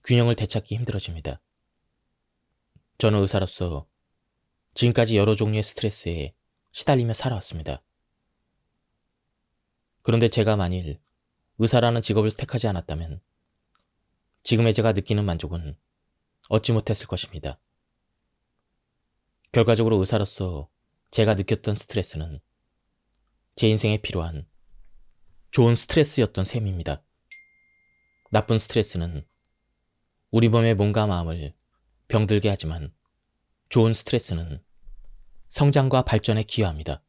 균형을 되찾기 힘들어집니다. 저는 의사로서 지금까지 여러 종류의 스트레스에 시달리며 살아왔습니다. 그런데 제가 만일 의사라는 직업을 택하지 않았다면 지금의 제가 느끼는 만족은 얻지 못했을 것입니다. 결과적으로 의사로서 제가 느꼈던 스트레스는 제 인생에 필요한 좋은 스트레스였던 셈입니다. 나쁜 스트레스는 우리 몸의 몸과 마음을 병들게 하지만 좋은 스트레스는 성장과 발전에 기여합니다.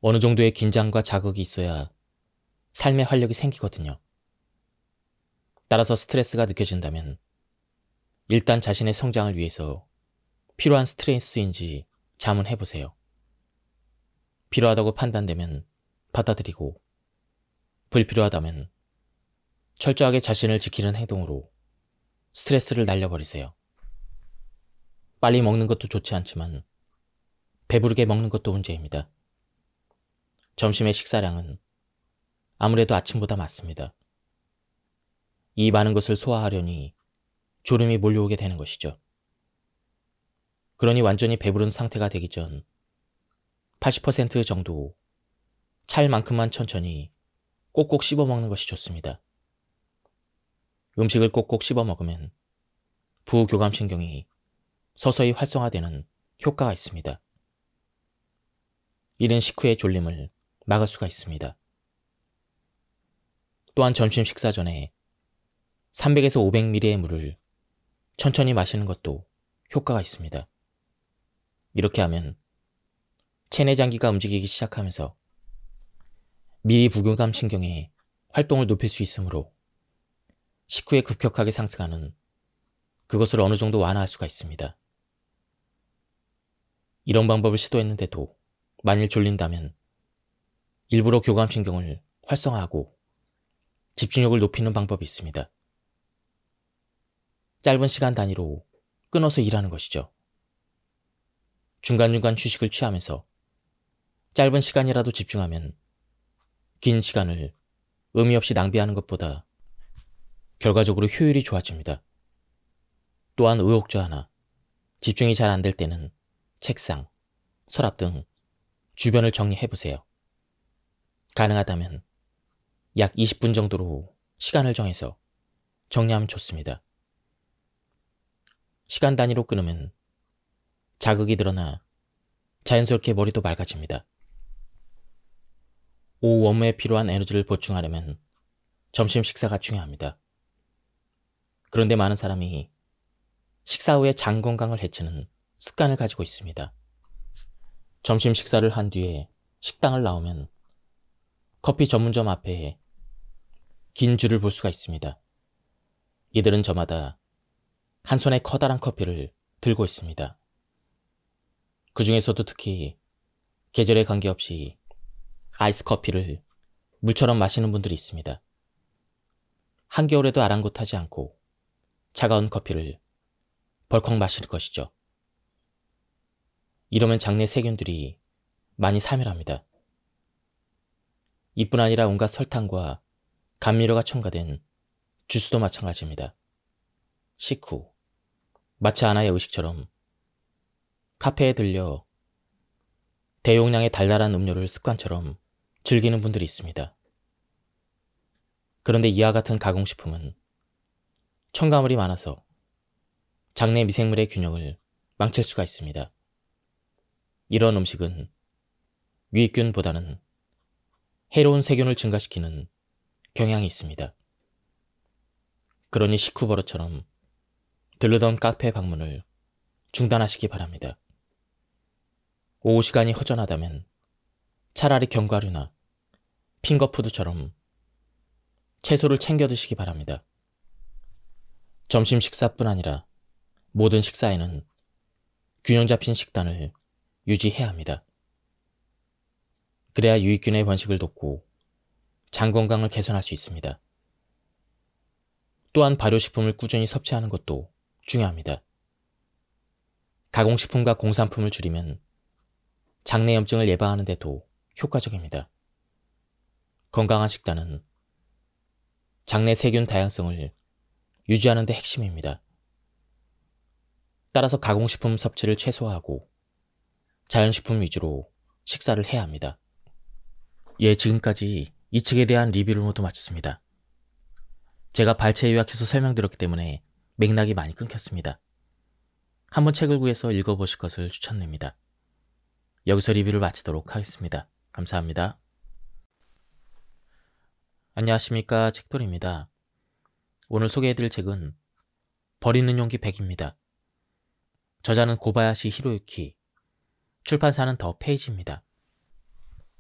어느 정도의 긴장과 자극이 있어야 삶의 활력이 생기거든요. 따라서 스트레스가 느껴진다면 일단 자신의 성장을 위해서 필요한 스트레스인지 자문해보세요. 필요하다고 판단되면 받아들이고 불필요하다면 철저하게 자신을 지키는 행동으로 스트레스를 날려버리세요. 빨리 먹는 것도 좋지 않지만 배부르게 먹는 것도 문제입니다. 점심의 식사량은 아무래도 아침보다 많습니다. 이 많은 것을 소화하려니 졸음이 몰려오게 되는 것이죠. 그러니 완전히 배부른 상태가 되기 전 80% 정도 찰 만큼만 천천히 꼭꼭 씹어 먹는 것이 좋습니다. 음식을 꼭꼭 씹어 먹으면 부교감신경이 서서히 활성화되는 효과가 있습니다. 이는 식후의 졸림을 막을 수가 있습니다. 또한 점심 식사 전에 300에서 500ml의 물을 천천히 마시는 것도 효과가 있습니다. 이렇게 하면 체내장기가 움직이기 시작하면서 미리 부교감 신경의 활동을 높일 수 있으므로 식후에 급격하게 상승하는 그것을 어느 정도 완화할 수가 있습니다. 이런 방법을 시도했는데도 만일 졸린다면 일부러 교감신경을 활성화하고 집중력을 높이는 방법이 있습니다. 짧은 시간 단위로 끊어서 일하는 것이죠. 중간중간 휴식을 취하면서 짧은 시간이라도 집중하면 긴 시간을 의미 없이 낭비하는 것보다 결과적으로 효율이 좋아집니다. 또한 의혹조 하나, 집중이 잘 안 될 때는 책상, 서랍 등 주변을 정리해보세요. 가능하다면 약 20분 정도로 시간을 정해서 정리하면 좋습니다. 시간 단위로 끊으면 자극이 늘어나 자연스럽게 머리도 맑아집니다. 오후 업무에 필요한 에너지를 보충하려면 점심 식사가 중요합니다. 그런데 많은 사람이 식사 후에 장 건강을 해치는 습관을 가지고 있습니다. 점심 식사를 한 뒤에 식당을 나오면 커피 전문점 앞에 긴 줄을 볼 수가 있습니다. 이들은 저마다 한 손에 커다란 커피를 들고 있습니다. 그 중에서도 특히 계절에 관계없이 아이스 커피를 물처럼 마시는 분들이 있습니다. 한겨울에도 아랑곳하지 않고 차가운 커피를 벌컥 마실 것이죠. 이러면 장내 세균들이 많이 사멸합니다. 이뿐 아니라 온갖 설탕과 감미료가 첨가된 주스도 마찬가지입니다. 식후, 마치 하나의 의식처럼 카페에 들려 대용량의 달달한 음료를 습관처럼 즐기는 분들이 있습니다. 그런데 이와 같은 가공식품은 첨가물이 많아서 장내 미생물의 균형을 망칠 수가 있습니다. 이런 음식은 유익균보다는 해로운 세균을 증가시키는 경향이 있습니다. 그러니 식후 버릇처럼 들르던 카페 방문을 중단하시기 바랍니다. 오후 시간이 허전하다면 차라리 견과류나 핑거푸드처럼 채소를 챙겨 드시기 바랍니다. 점심 식사뿐 아니라 모든 식사에는 균형 잡힌 식단을 유지해야 합니다. 그래야 유익균의 번식을 돕고 장 건강을 개선할 수 있습니다. 또한 발효식품을 꾸준히 섭취하는 것도 중요합니다. 가공식품과 공산품을 줄이면 장내염증을 예방하는 데도 효과적입니다. 건강한 식단은 장내 세균 다양성을 유지하는 데 핵심입니다. 따라서 가공식품 섭취를 최소화하고 자연식품 위주로 식사를 해야 합니다. 예, 지금까지 이 책에 대한 리뷰를 모두 마쳤습니다. 제가 발췌 요약해서 설명드렸기 때문에 맥락이 많이 끊겼습니다. 한번 책을 구해서 읽어보실 것을 추천드립니다. 여기서 리뷰를 마치도록 하겠습니다. 감사합니다. 안녕하십니까, 책돌이입니다. 오늘 소개해드릴 책은 버리는 용기 100입니다. 저자는 고바야시 히로유키, 출판사는 더 페이지입니다.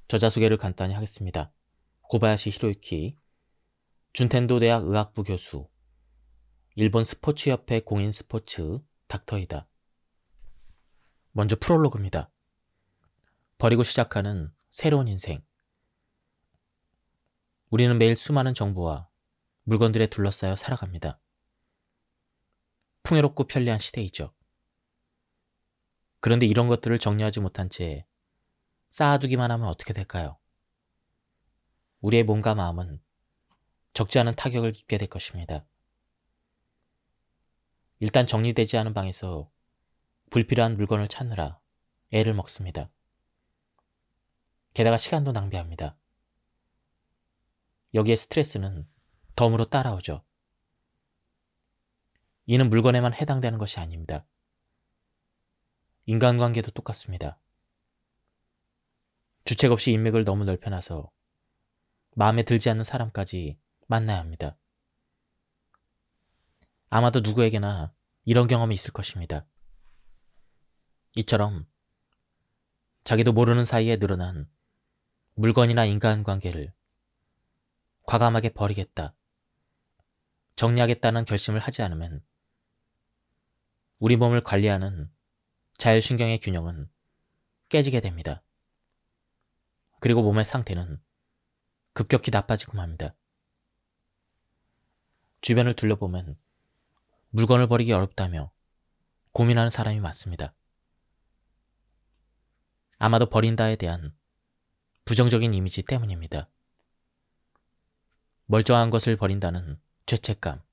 저자 소개를 간단히 하겠습니다. 고바야시 히로유키, 준텐도 대학 의학부 교수, 일본 스포츠협회 공인 스포츠 닥터이다. 먼저 프롤로그입니다. 버리고 시작하는 새로운 인생. 우리는 매일 수많은 정보와 물건들에 둘러싸여 살아갑니다. 풍요롭고 편리한 시대이죠. 그런데 이런 것들을 정리하지 못한 채 쌓아두기만 하면 어떻게 될까요? 우리의 몸과 마음은 적지 않은 타격을 입게 될 것입니다. 일단 정리되지 않은 방에서 불필요한 물건을 찾느라 애를 먹습니다. 게다가 시간도 낭비합니다. 여기에 스트레스는 덤으로 따라오죠. 이는 물건에만 해당되는 것이 아닙니다. 인간관계도 똑같습니다. 주책 없이 인맥을 너무 넓혀놔서 마음에 들지 않는 사람까지 만나야 합니다. 아마도 누구에게나 이런 경험이 있을 것입니다. 이처럼 자기도 모르는 사이에 늘어난 물건이나 인간관계를 과감하게 버리겠다, 정리하겠다는 결심을 하지 않으면 우리 몸을 관리하는 자율신경의 균형은 깨지게 됩니다. 그리고 몸의 상태는 급격히 나빠지고 맙니다. 주변을 둘러보면 물건을 버리기 어렵다며 고민하는 사람이 많습니다. 아마도 버린다에 대한 부정적인 이미지 때문입니다. 멀쩡한 것을 버린다는 죄책감,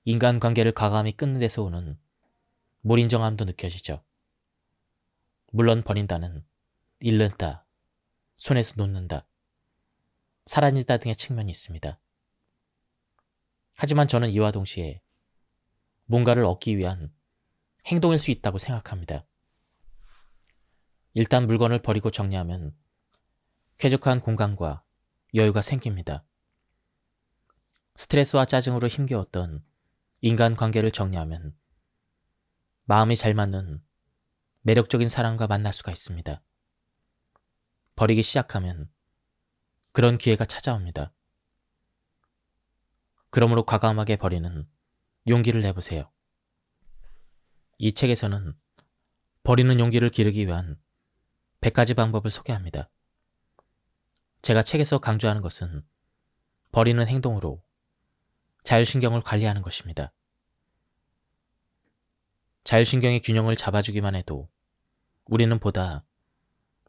인간관계를 과감히 끊는 데서 오는 몰인정함도 느껴지죠. 물론 버린다는 잃는다, 손에서 놓는다, 사라진다 등의 측면이 있습니다. 하지만 저는 이와 동시에 뭔가를 얻기 위한 행동일 수 있다고 생각합니다. 일단 물건을 버리고 정리하면 쾌적한 공간과 여유가 생깁니다. 스트레스와 짜증으로 힘겨웠던 인간관계를 정리하면 마음이 잘 맞는 매력적인 사람과 만날 수가 있습니다. 버리기 시작하면 그런 기회가 찾아옵니다. 그러므로 과감하게 버리는 용기를 내보세요. 이 책에서는 버리는 용기를 기르기 위한 100가지 방법을 소개합니다. 제가 책에서 강조하는 것은 버리는 행동으로 자율신경을 관리하는 것입니다. 자율신경의 균형을 잡아주기만 해도 우리는 보다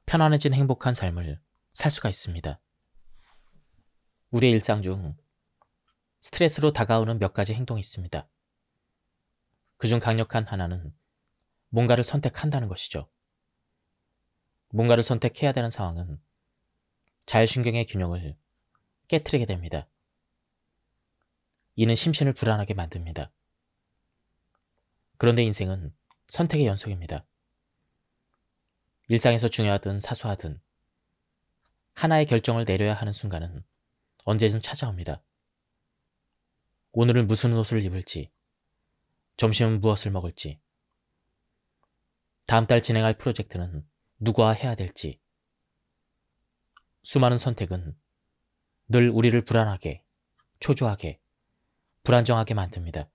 편안해진 행복한 삶을 살 수가 있습니다. 우리의 일상 중 스트레스로 다가오는 몇 가지 행동이 있습니다. 그중 강력한 하나는 뭔가를 선택한다는 것이죠. 뭔가를 선택해야 되는 상황은 자율신경의 균형을 깨트리게 됩니다. 이는 심신을 불안하게 만듭니다. 그런데 인생은 선택의 연속입니다. 일상에서 중요하든 사소하든 하나의 결정을 내려야 하는 순간은 언제든 찾아옵니다. 오늘은 무슨 옷을 입을지, 점심은 무엇을 먹을지, 다음 달 진행할 프로젝트는 누구와 해야 될지, 수많은 선택은 늘 우리를 불안하게, 초조하게, 불안정하게 만듭니다.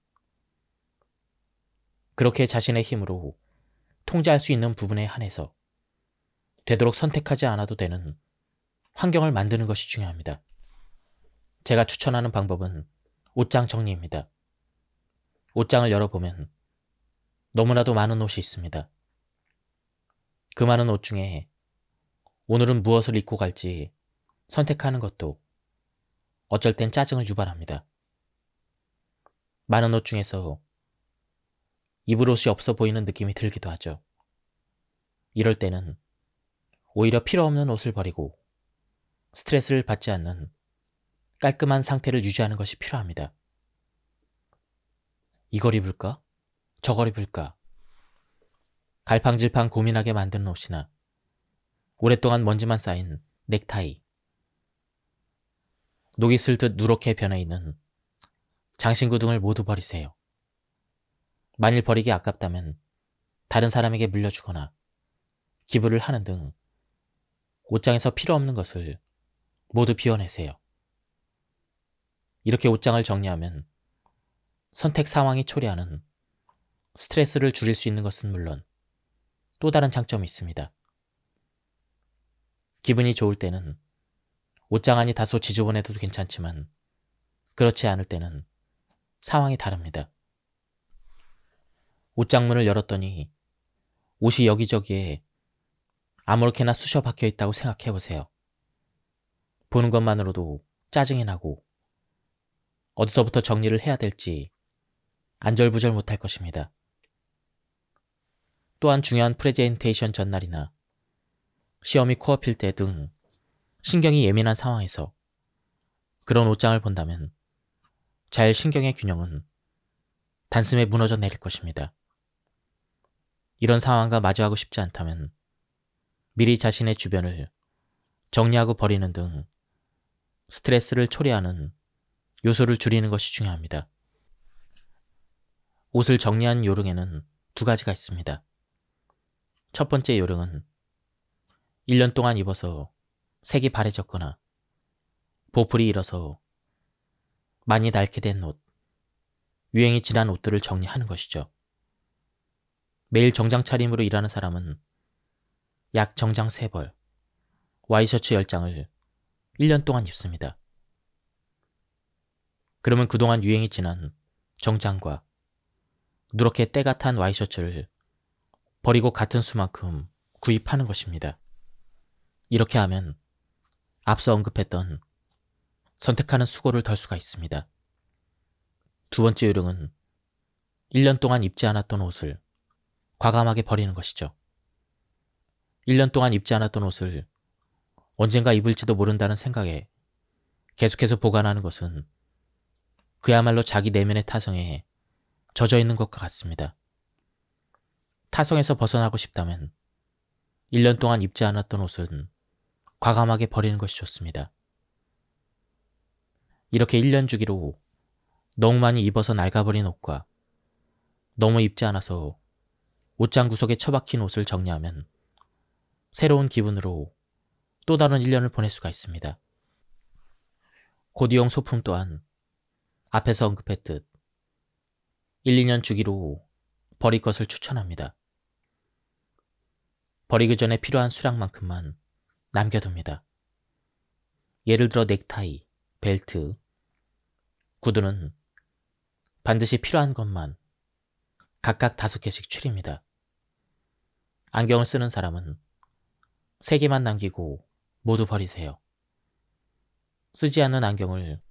그렇게 자신의 힘으로 통제할 수 있는 부분에 한해서 되도록 선택하지 않아도 되는 환경을 만드는 것이 중요합니다. 제가 추천하는 방법은 옷장 정리입니다. 옷장을 열어보면 너무나도 많은 옷이 있습니다. 그 많은 옷 중에 오늘은 무엇을 입고 갈지 선택하는 것도 어쩔 땐 짜증을 유발합니다. 많은 옷 중에서 입을 옷이 없어 보이는 느낌이 들기도 하죠. 이럴 때는 오히려 필요 없는 옷을 버리고 스트레스를 받지 않는 깔끔한 상태를 유지하는 것이 필요합니다. 이걸 입을까? 저걸 입을까? 갈팡질팡 고민하게 만드는 옷이나 오랫동안 먼지만 쌓인 넥타이, 녹이 슬 듯 누렇게 변해있는 장신구 등을 모두 버리세요. 만일 버리기 아깝다면 다른 사람에게 물려주거나 기부를 하는 등 옷장에서 필요 없는 것을 모두 비워내세요. 이렇게 옷장을 정리하면 선택 상황이 초래하는 스트레스를 줄일 수 있는 것은 물론 또 다른 장점이 있습니다. 기분이 좋을 때는 옷장 안이 다소 지저분해도 괜찮지만 그렇지 않을 때는 상황이 다릅니다. 옷장 문을 열었더니 옷이 여기저기에 아무렇게나 쑤셔 박혀 있다고 생각해 보세요. 보는 것만으로도 짜증이 나고 어디서부터 정리를 해야 될지 안절부절 못할 것입니다. 또한 중요한 프레젠테이션 전날이나 시험이 코앞일 때 등 신경이 예민한 상황에서 그런 옷장을 본다면 자율신경의 균형은 단숨에 무너져 내릴 것입니다. 이런 상황과 마주하고 싶지 않다면 미리 자신의 주변을 정리하고 버리는 등 스트레스를 초래하는 요소를 줄이는 것이 중요합니다. 옷을 정리한 요령에는 두 가지가 있습니다. 첫 번째 요령은 1년 동안 입어서 색이 바래졌거나 보풀이 일어서 많이 닳게 된 옷, 유행이 지난 옷들을 정리하는 것이죠. 매일 정장 차림으로 일하는 사람은 약 정장 3벌, 와이셔츠 10장을 1년 동안 입습니다. 그러면 그동안 유행이 지난 정장과 누렇게 때가 탄 와이셔츠를 버리고 같은 수만큼 구입하는 것입니다. 이렇게 하면 앞서 언급했던 선택하는 수고를 덜 수가 있습니다. 두 번째 요령은 1년 동안 입지 않았던 옷을 과감하게 버리는 것이죠. 1년 동안 입지 않았던 옷을 언젠가 입을지도 모른다는 생각에 계속해서 보관하는 것은 그야말로 자기 내면의 타성에 젖어 있는 것과 같습니다. 타성에서 벗어나고 싶다면 1년 동안 입지 않았던 옷은 과감하게 버리는 것이 좋습니다. 이렇게 1년 주기로 너무 많이 입어서 낡아버린 옷과 너무 입지 않아서 옷장 구석에 처박힌 옷을 정리하면 새로운 기분으로 또 다른 1년을 보낼 수가 있습니다. 고디용 소품 또한 앞에서 언급했듯 1, 2년 주기로 버릴 것을 추천합니다. 버리기 전에 필요한 수량만큼만 남겨둡니다. 예를 들어 넥타이, 벨트, 구두는 반드시 필요한 것만 각각 5개씩 추립니다. 안경을 쓰는 사람은 3개만 남기고 모두 버리세요. 쓰지 않는 안경을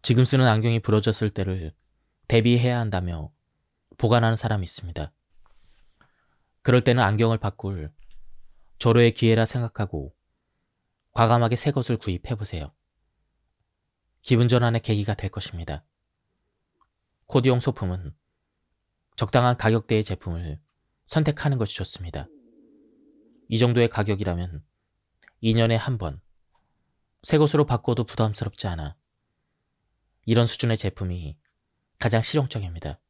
지금 쓰는 안경이 부러졌을 때를 대비해야 한다며 보관하는 사람이 있습니다. 그럴 때는 안경을 바꿀 절호의 기회라 생각하고 과감하게 새 것을 구입해보세요. 기분 전환의 계기가 될 것입니다. 코디용 소품은 적당한 가격대의 제품을 선택하는 것이 좋습니다. 이 정도의 가격이라면 2년에 한 번 새 것으로 바꿔도 부담스럽지 않아 이런 수준의 제품이 가장 실용적입니다.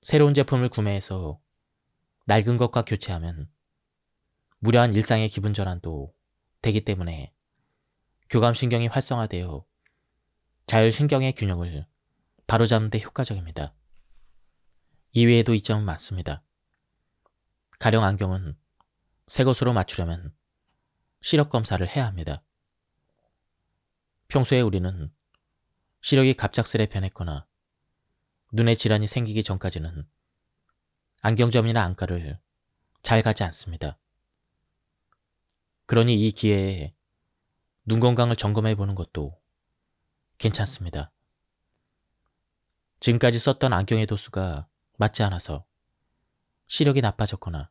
새로운 제품을 구매해서 낡은 것과 교체하면 무료한 일상의 기분 전환도 되기 때문에 교감신경이 활성화되어 자율신경의 균형을 바로잡는 데 효과적입니다. 이외에도 이점은 많습니다. 가령 안경은 새 것으로 맞추려면 시력 검사를 해야 합니다. 평소에 우리는 시력이 갑작스레 변했거나 눈에 질환이 생기기 전까지는 안경점이나 안과를 잘 가지 않습니다. 그러니 이 기회에 눈 건강을 점검해 보는 것도 괜찮습니다. 지금까지 썼던 안경의 도수가 맞지 않아서 시력이 나빠졌거나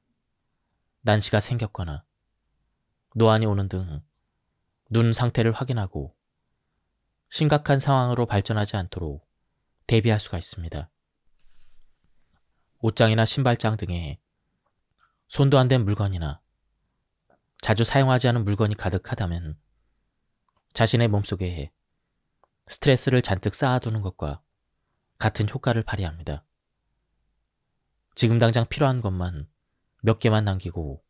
난시가 생겼거나 노안이 오는 등 눈 상태를 확인하고 심각한 상황으로 발전하지 않도록 대비할 수가 있습니다. 옷장이나 신발장 등에 손도 안 댄 물건이나 자주 사용하지 않은 물건이 가득하다면 자신의 몸속에 스트레스를 잔뜩 쌓아두는 것과 같은 효과를 발휘합니다. 지금 당장 필요한 것만 몇 개만 남기고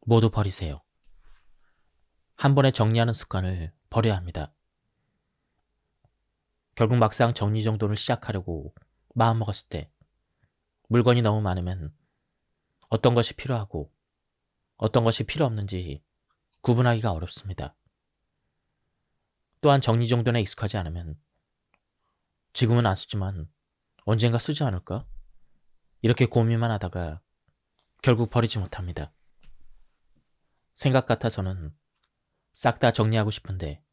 모두 버리세요. 한 번에 정리하는 습관을 버려야 합니다. 결국 막상 정리정돈을 시작하려고 마음먹었을 때 물건이 너무 많으면 어떤 것이 필요하고 어떤 것이 필요 없는지 구분하기가 어렵습니다. 또한 정리정돈에 익숙하지 않으면 지금은 안 쓰지만 언젠가 쓰지 않을까? 이렇게 고민만 하다가 결국 버리지 못합니다. 생각 같아서는 싹 다 정리하고 싶은데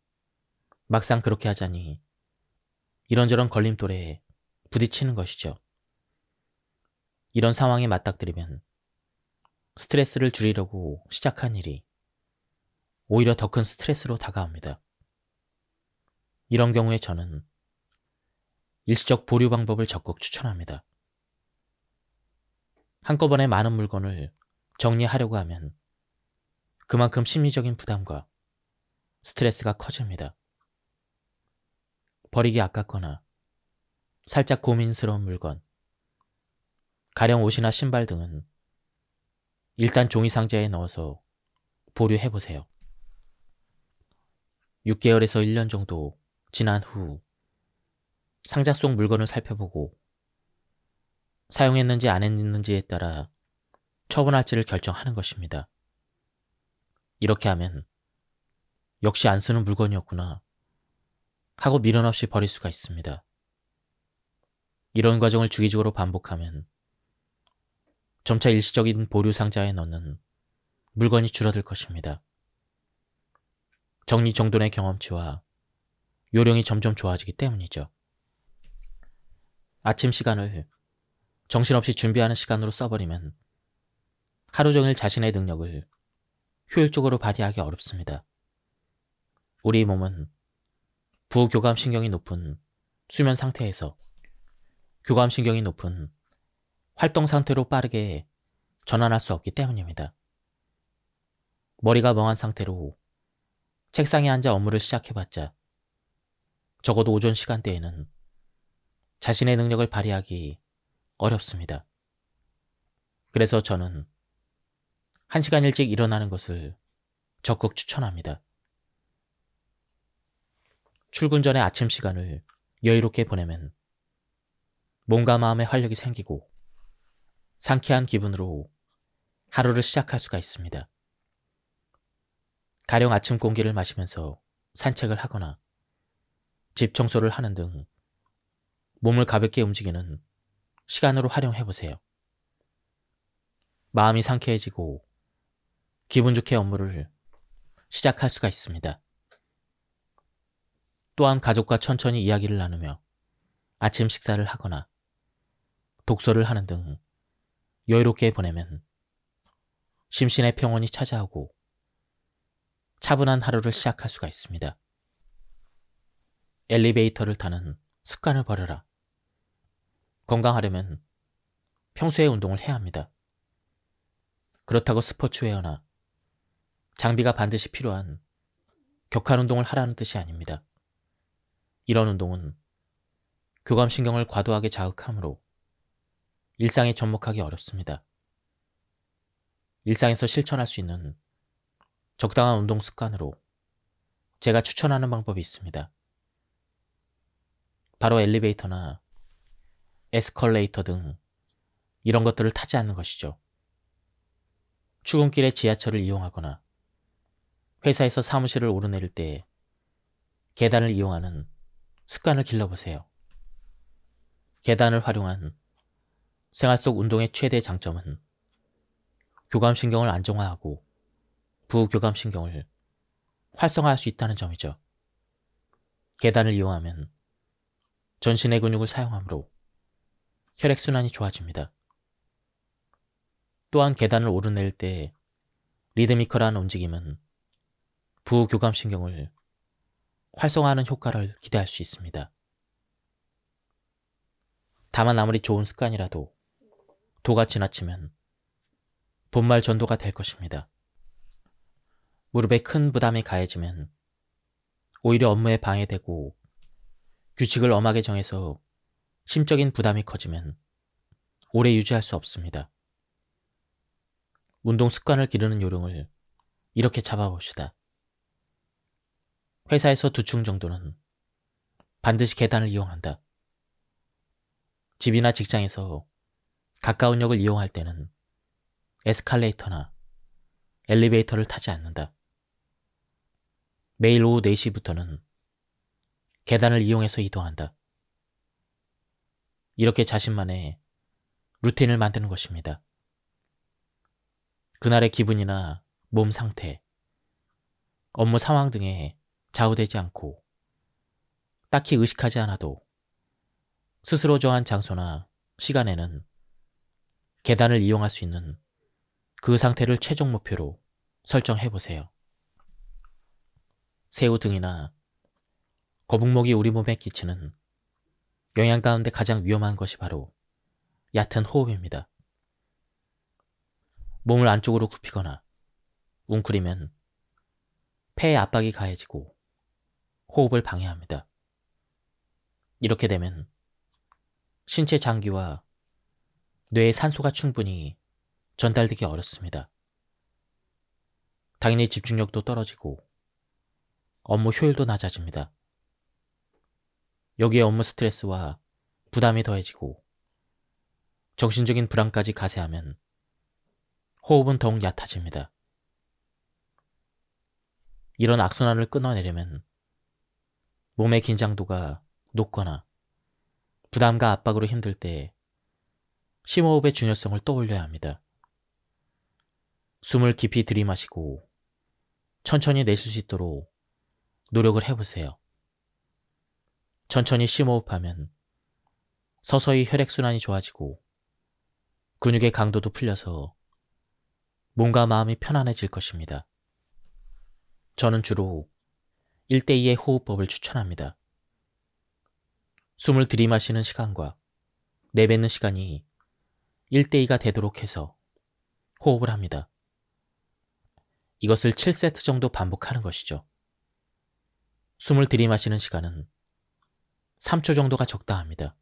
막상 그렇게 하자니 이런저런 걸림돌에 부딪히는 것이죠. 이런 상황에 맞닥뜨리면 스트레스를 줄이려고 시작한 일이 오히려 더 큰 스트레스로 다가옵니다. 이런 경우에 저는 일시적 보류 방법을 적극 추천합니다. 한꺼번에 많은 물건을 정리하려고 하면 그만큼 심리적인 부담과 스트레스가 커집니다. 버리기 아깝거나 살짝 고민스러운 물건, 가령 옷이나 신발 등은 일단 종이 상자에 넣어서 보류해보세요. 6개월에서 1년 정도 지난 후 상자 속 물건을 살펴보고 사용했는지 안 했는지에 따라 처분할지를 결정하는 것입니다. 이렇게 하면 역시 안 쓰는 물건이었구나 하고 미련 없이 버릴 수가 있습니다. 이런 과정을 주기적으로 반복하면 점차 일시적인 보류 상자에 넣는 물건이 줄어들 것입니다. 정리정돈의 경험치와 요령이 점점 좋아지기 때문이죠. 아침 시간을 정신없이 준비하는 시간으로 써버리면 하루 종일 자신의 능력을 효율적으로 발휘하기 어렵습니다. 우리 몸은 부교감신경이 높은 수면 상태에서 교감신경이 높은 활동 상태로 빠르게 전환할 수 없기 때문입니다. 머리가 멍한 상태로 책상에 앉아 업무를 시작해봤자 적어도 오전 시간대에는 자신의 능력을 발휘하기 어렵습니다. 그래서 저는 1시간 일찍 일어나는 것을 적극 추천합니다. 출근 전에 아침 시간을 여유롭게 보내면 몸과 마음의 활력이 생기고 상쾌한 기분으로 하루를 시작할 수가 있습니다. 가령 아침 공기를 마시면서 산책을 하거나 집 청소를 하는 등 몸을 가볍게 움직이는 시간으로 활용해 보세요. 마음이 상쾌해지고 기분 좋게 업무를 시작할 수가 있습니다. 또한 가족과 천천히 이야기를 나누며 아침 식사를 하거나 독서를 하는 등 여유롭게 보내면 심신의 평온이 찾아오고 차분한 하루를 시작할 수가 있습니다. 엘리베이터를 타는 습관을 버려라. 건강하려면 평소에 운동을 해야 합니다. 그렇다고 스포츠웨어나 장비가 반드시 필요한 격한 운동을 하라는 뜻이 아닙니다. 이런 운동은 교감신경을 과도하게 자극하므로 일상에 접목하기 어렵습니다. 일상에서 실천할 수 있는 적당한 운동 습관으로 제가 추천하는 방법이 있습니다. 바로 엘리베이터나 에스컬레이터 등 이런 것들을 타지 않는 것이죠. 출근길에 지하철을 이용하거나 회사에서 사무실을 오르내릴 때 계단을 이용하는 습관을 길러보세요. 계단을 활용한 생활 속 운동의 최대 장점은 교감신경을 안정화하고 부교감신경을 활성화할 수 있다는 점이죠. 계단을 이용하면 전신의 근육을 사용하므로 혈액순환이 좋아집니다. 또한 계단을 오르내릴 때 리드미컬한 움직임은 부교감신경을 활성화하는 효과를 기대할 수 있습니다. 다만 아무리 좋은 습관이라도 도가 지나치면 본말 전도가 될 것입니다. 무릎에 큰 부담이 가해지면 오히려 업무에 방해되고 규칙을 엄하게 정해서 심적인 부담이 커지면 오래 유지할 수 없습니다. 운동 습관을 기르는 요령을 이렇게 잡아봅시다. 회사에서 2층 정도는 반드시 계단을 이용한다. 집이나 직장에서 가까운 역을 이용할 때는 에스컬레이터나 엘리베이터를 타지 않는다. 매일 오후 4시부터는 계단을 이용해서 이동한다. 이렇게 자신만의 루틴을 만드는 것입니다. 그날의 기분이나 몸 상태, 업무 상황 등에 좌우되지 않고 딱히 의식하지 않아도 스스로 정한 장소나 시간에는 계단을 이용할 수 있는 그 상태를 최종 목표로 설정해 보세요. 새우 등이나 거북목이 우리 몸에 끼치는 영양 가운데 가장 위험한 것이 바로 얕은 호흡입니다. 몸을 안쪽으로 굽히거나 웅크리면 폐에 압박이 가해지고 호흡을 방해합니다. 이렇게 되면 신체 장기와 뇌에 산소가 충분히 전달되기 어렵습니다. 당연히 집중력도 떨어지고 업무 효율도 낮아집니다. 여기에 업무 스트레스와 부담이 더해지고 정신적인 불안까지 가세하면 호흡은 더욱 얕아집니다. 이런 악순환을 끊어내려면 몸의 긴장도가 높거나 부담과 압박으로 힘들 때 심호흡의 중요성을 떠올려야 합니다. 숨을 깊이 들이마시고 천천히 내쉴 수 있도록 노력을 해보세요. 천천히 심호흡하면 서서히 혈액순환이 좋아지고 근육의 강도도 풀려서 몸과 마음이 편안해질 것입니다. 저는 주로 1대2의 호흡법을 추천합니다. 숨을 들이마시는 시간과 내뱉는 시간이 1대2가 되도록 해서 호흡을 합니다. 이것을 7세트 정도 반복하는 것이죠. 숨을 들이마시는 시간은 3초 정도가 적당합니다.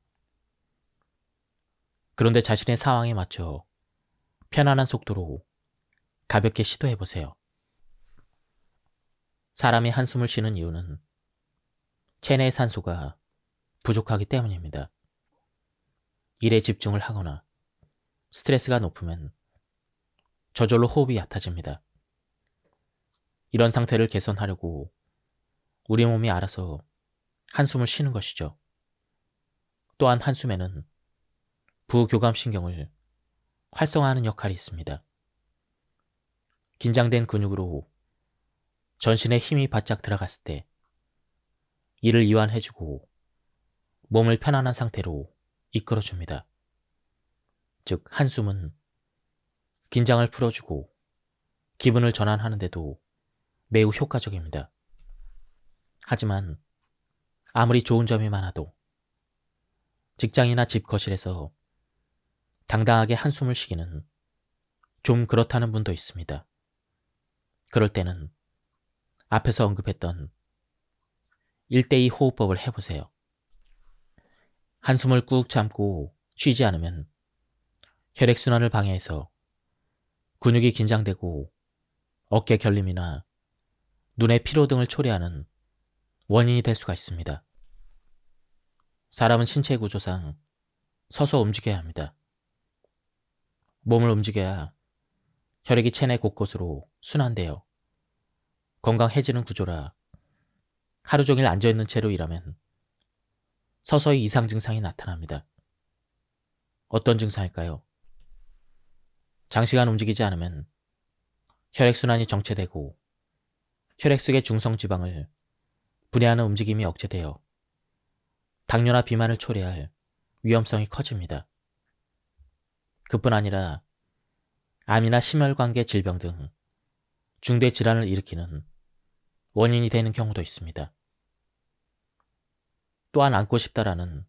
그런데 자신의 상황에 맞춰 편안한 속도로 가볍게 시도해보세요. 사람이 한숨을 쉬는 이유는 체내의 산소가 부족하기 때문입니다. 일에 집중을 하거나 스트레스가 높으면 저절로 호흡이 얕아집니다. 이런 상태를 개선하려고 우리 몸이 알아서 한숨을 쉬는 것이죠. 또한 한숨에는 부교감신경을 활성화하는 역할이 있습니다. 긴장된 근육으로 전신에 힘이 바짝 들어갔을 때 이를 이완해주고 몸을 편안한 상태로 이끌어줍니다. 즉, 한숨은 긴장을 풀어주고 기분을 전환하는데도 매우 효과적입니다. 하지만 아무리 좋은 점이 많아도 직장이나 집 거실에서 당당하게 한숨을 쉬기는 좀 그렇다는 분도 있습니다. 그럴 때는 앞에서 언급했던 1대2 호흡법을 해보세요. 한숨을 꾹 참고 쉬지 않으면 혈액순환을 방해해서 근육이 긴장되고 어깨 결림이나 눈의 피로 등을 초래하는 원인이 될 수가 있습니다. 사람은 신체 구조상 서서 움직여야 합니다. 몸을 움직여야 혈액이 체내 곳곳으로 순환되어 건강해지는 구조라 하루 종일 앉아있는 채로 일하면 서서히 이상 증상이 나타납니다. 어떤 증상일까요? 장시간 움직이지 않으면 혈액순환이 정체되고 혈액 속의 중성지방을 분해하는 움직임이 억제되어 당뇨나 비만을 초래할 위험성이 커집니다. 그뿐 아니라 암이나 심혈관계 질병 등 중대 질환을 일으키는 원인이 되는 경우도 있습니다. 또한 앉고 싶다라는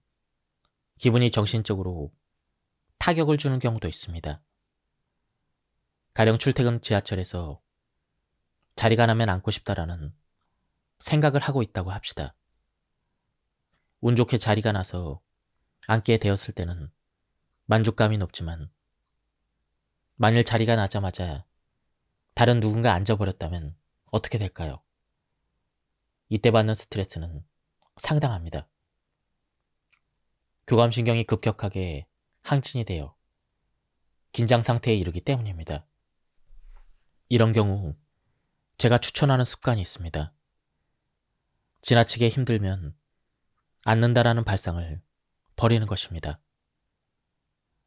기분이 정신적으로 타격을 주는 경우도 있습니다. 가령 출퇴근 지하철에서 자리가 나면 앉고 싶다라는 생각을 하고 있다고 합시다. 운 좋게 자리가 나서 앉게 되었을 때는 만족감이 높지만 만일 자리가 나자마자 다른 누군가 앉아버렸다면 어떻게 될까요? 이때 받는 스트레스는 상당합니다. 교감신경이 급격하게 항진이 되어 긴장 상태에 이르기 때문입니다. 이런 경우 제가 추천하는 습관이 있습니다. 지나치게 힘들면 앉는다라는 발상을 버리는 것입니다.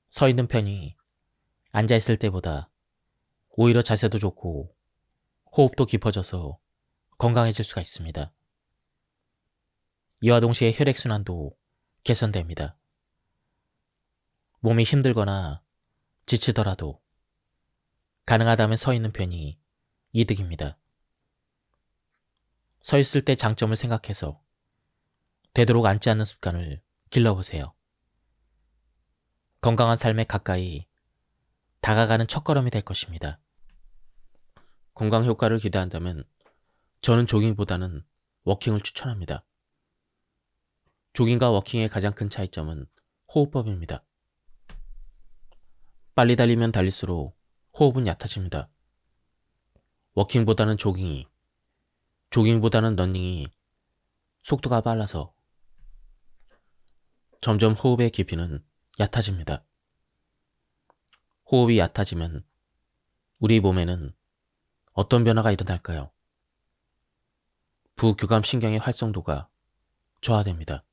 서 있는 편이 앉아있을 때보다 오히려 자세도 좋고 호흡도 깊어져서 건강해질 수가 있습니다. 이와 동시에 혈액순환도 개선됩니다. 몸이 힘들거나 지치더라도 가능하다면 서 있는 편이 이득입니다. 서 있을 때 장점을 생각해서 되도록 앉지 않는 습관을 길러보세요. 건강한 삶에 가까이 다가가는 첫걸음이 될 것입니다. 건강 효과를 기대한다면 저는 조깅보다는 워킹을 추천합니다. 조깅과 워킹의 가장 큰 차이점은 호흡법입니다. 빨리 달리면 달릴수록 호흡은 얕아집니다. 워킹보다는 조깅이, 조깅보다는 러닝이 속도가 빨라서 점점 호흡의 깊이는 얕아집니다. 호흡이 얕아지면 우리 몸에는 어떤 변화가 일어날까요? 부교감신경의 활성도가 저하됩니다.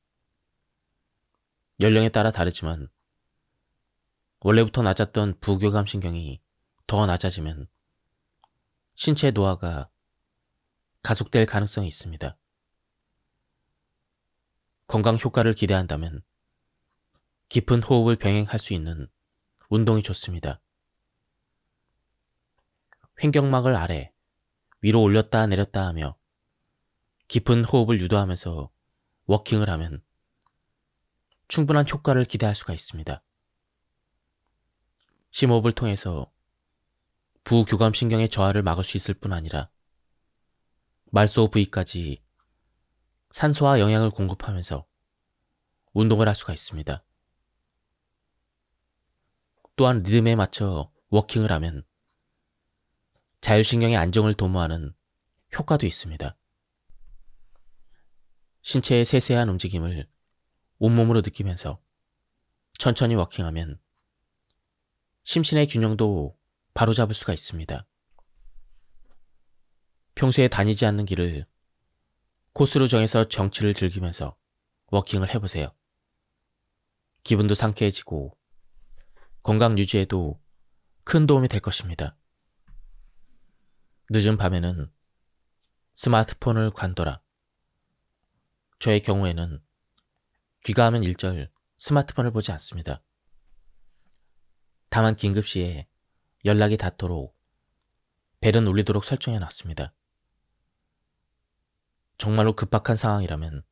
연령에 따라 다르지만 원래부터 낮았던 부교감신경이 더 낮아지면 신체 노화가 가속될 가능성이 있습니다. 건강 효과를 기대한다면 깊은 호흡을 병행할 수 있는 운동이 좋습니다. 횡격막을 아래, 위로 올렸다 내렸다 하며 깊은 호흡을 유도하면서 워킹을 하면 충분한 효과를 기대할 수가 있습니다. 심호흡을 통해서 부교감신경의 저하를 막을 수 있을 뿐 아니라 말소 부위까지 산소와 영양을 공급하면서 운동을 할 수가 있습니다. 또한 리듬에 맞춰 워킹을 하면 자율신경의 안정을 도모하는 효과도 있습니다. 신체의 세세한 움직임을 온몸으로 느끼면서 천천히 워킹하면 심신의 균형도 바로잡을 수가 있습니다. 평소에 다니지 않는 길을 코스로 정해서 정치를 즐기면서 워킹을 해보세요. 기분도 상쾌해지고 건강 유지에도 큰 도움이 될 것입니다. 늦은 밤에는 스마트폰을 관둬라. 저의 경우에는 귀가하면 일절 스마트폰을 보지 않습니다. 다만 긴급시에 연락이 닿도록 벨은 울리도록 설정해놨습니다. 정말로 급박한 상황이라면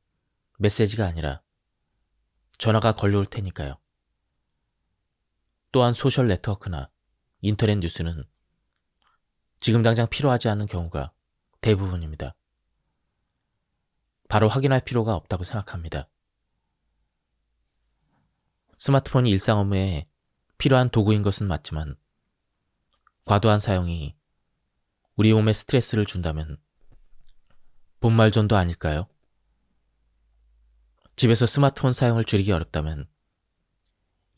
메시지가 아니라 전화가 걸려올 테니까요. 또한 소셜 네트워크나 인터넷 뉴스는 지금 당장 필요하지 않은 경우가 대부분입니다. 바로 확인할 필요가 없다고 생각합니다. 스마트폰이 일상 업무에 필요한 도구인 것은 맞지만 과도한 사용이 우리 몸에 스트레스를 준다면 본말전도 아닐까요? 집에서 스마트폰 사용을 줄이기 어렵다면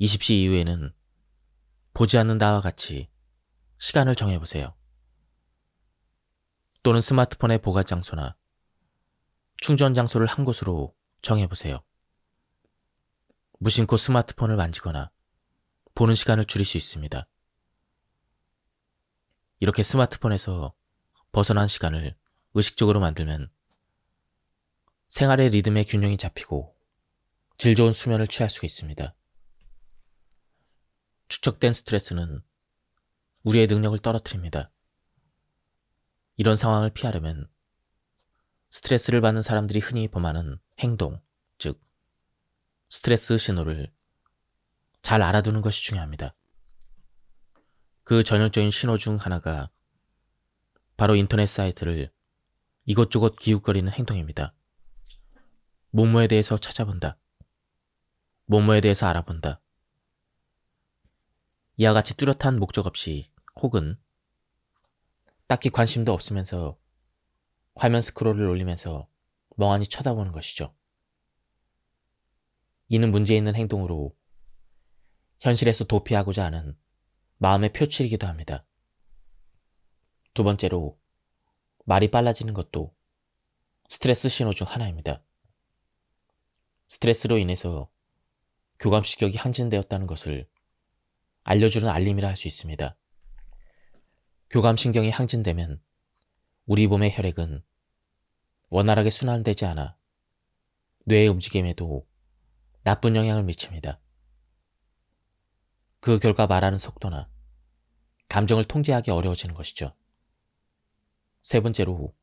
20시 이후에는 보지 않는다와 같이 시간을 정해보세요. 또는 스마트폰의 보관 장소나 충전 장소를 한 곳으로 정해보세요. 무심코 스마트폰을 만지거나 보는 시간을 줄일 수 있습니다. 이렇게 스마트폰에서 벗어난 시간을 의식적으로 만들면 생활의 리듬의 균형이 잡히고 질 좋은 수면을 취할 수가 있습니다. 축적된 스트레스는 우리의 능력을 떨어뜨립니다. 이런 상황을 피하려면 스트레스를 받는 사람들이 흔히 범하는 행동, 즉 스트레스 신호를 잘 알아두는 것이 중요합니다. 그 전형적인 신호 중 하나가 바로 인터넷 사이트를 이곳저곳 기웃거리는 행동입니다. 뭐뭐에 대해서 찾아본다. 뭐뭐에 대해서 알아본다. 이와 같이 뚜렷한 목적 없이 혹은 딱히 관심도 없으면서 화면 스크롤을 올리면서 멍하니 쳐다보는 것이죠. 이는 문제 있는 행동으로 현실에서 도피하고자 하는 마음의 표출이기도 합니다. 두 번째로 말이 빨라지는 것도 스트레스 신호 중 하나입니다. 스트레스로 인해서 교감시격이 항진되었다는 것을 알려주는 알림이라 할 수 있습니다. 교감신경이 항진되면 우리 몸의 혈액은 원활하게 순환되지 않아 뇌의 움직임에도 나쁜 영향을 미칩니다. 그 결과 말하는 속도나 감정을 통제하기 어려워지는 것이죠. 세 번째로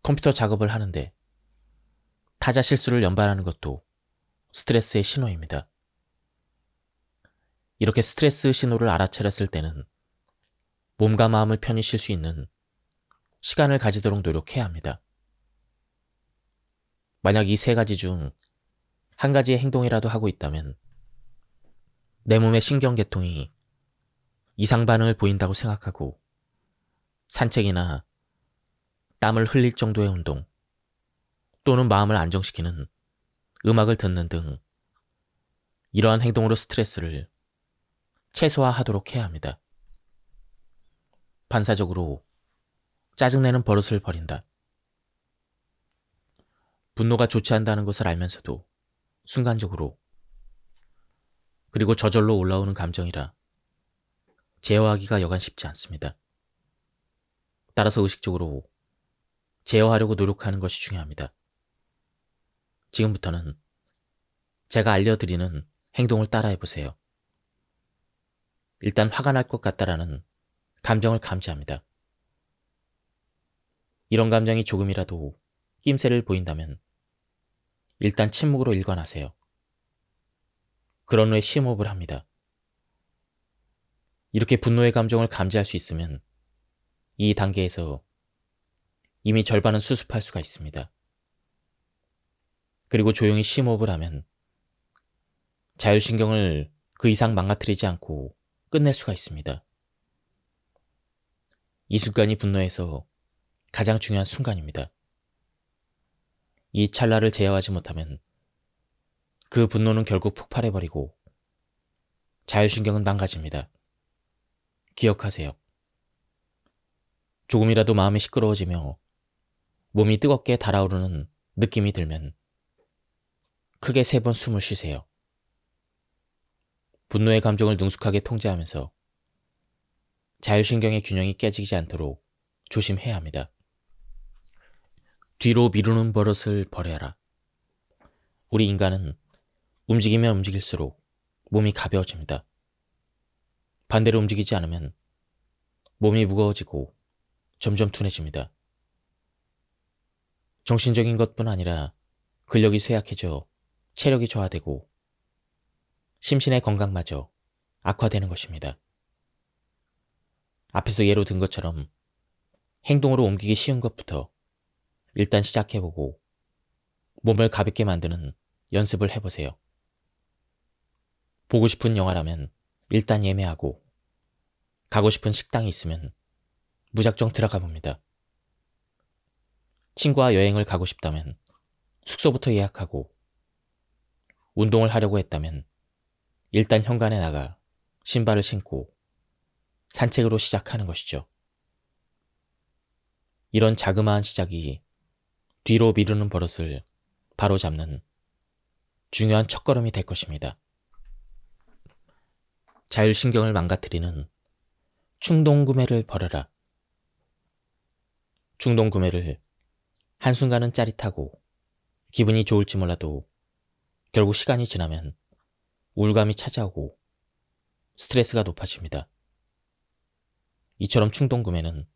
컴퓨터 작업을 하는데 타자 실수를 연발하는 것도 스트레스의 신호입니다. 이렇게 스트레스 신호를 알아차렸을 때는 몸과 마음을 편히 쉴 수 있는 시간을 가지도록 노력해야 합니다. 만약 이 세 가지 중 한 가지의 행동이라도 하고 있다면 내 몸의 신경계통이 이상 반응을 보인다고 생각하고 산책이나 땀을 흘릴 정도의 운동 또는 마음을 안정시키는 음악을 듣는 등 이러한 행동으로 스트레스를 최소화하도록 해야 합니다. 반사적으로 짜증내는 버릇을 버린다. 분노가 좋지 않다는 것을 알면서도 순간적으로 그리고 저절로 올라오는 감정이라 제어하기가 여간 쉽지 않습니다. 따라서 의식적으로 제어하려고 노력하는 것이 중요합니다. 지금부터는 제가 알려드리는 행동을 따라해보세요. 일단 화가 날 것 같다라는 감정을 감지합니다. 이런 감정이 조금이라도 낌새를 보인다면 일단 침묵으로 일관하세요. 그런 후에 심호흡을 합니다. 이렇게 분노의 감정을 감지할 수 있으면 이 단계에서 이미 절반은 수습할 수가 있습니다. 그리고 조용히 심호흡을 하면 자율신경을 그 이상 망가뜨리지 않고 끝낼 수가 있습니다. 이 순간이 분노에서 가장 중요한 순간입니다. 이 찰나를 제어하지 못하면 그 분노는 결국 폭발해버리고 자율신경은 망가집니다. 기억하세요. 조금이라도 마음이 시끄러워지며 몸이 뜨겁게 달아오르는 느낌이 들면 크게 3번 숨을 쉬세요. 분노의 감정을 능숙하게 통제하면서 자율신경의 균형이 깨지지 않도록 조심해야 합니다. 뒤로 미루는 버릇을 버려라. 우리 인간은 움직이면 움직일수록 몸이 가벼워집니다. 반대로 움직이지 않으면 몸이 무거워지고 점점 둔해집니다. 정신적인 것뿐 아니라 근력이 쇠약해져 체력이 저하되고 심신의 건강마저 악화되는 것입니다. 앞에서 예로 든 것처럼 행동으로 옮기기 쉬운 것부터 일단 시작해보고 몸을 가볍게 만드는 연습을 해보세요. 보고 싶은 영화라면 일단 예매하고 가고 싶은 식당이 있으면 무작정 들어가 봅니다. 친구와 여행을 가고 싶다면 숙소부터 예약하고 운동을 하려고 했다면 일단 현관에 나가 신발을 신고 산책으로 시작하는 것이죠. 이런 자그마한 시작이 뒤로 미루는 버릇을 바로잡는 중요한 첫걸음이 될 것입니다. 자율신경을 망가뜨리는 충동구매를 버려라. 충동구매를 한순간은 짜릿하고 기분이 좋을지 몰라도 결국 시간이 지나면 우울감이 찾아오고 스트레스가 높아집니다. 이처럼 충동구매는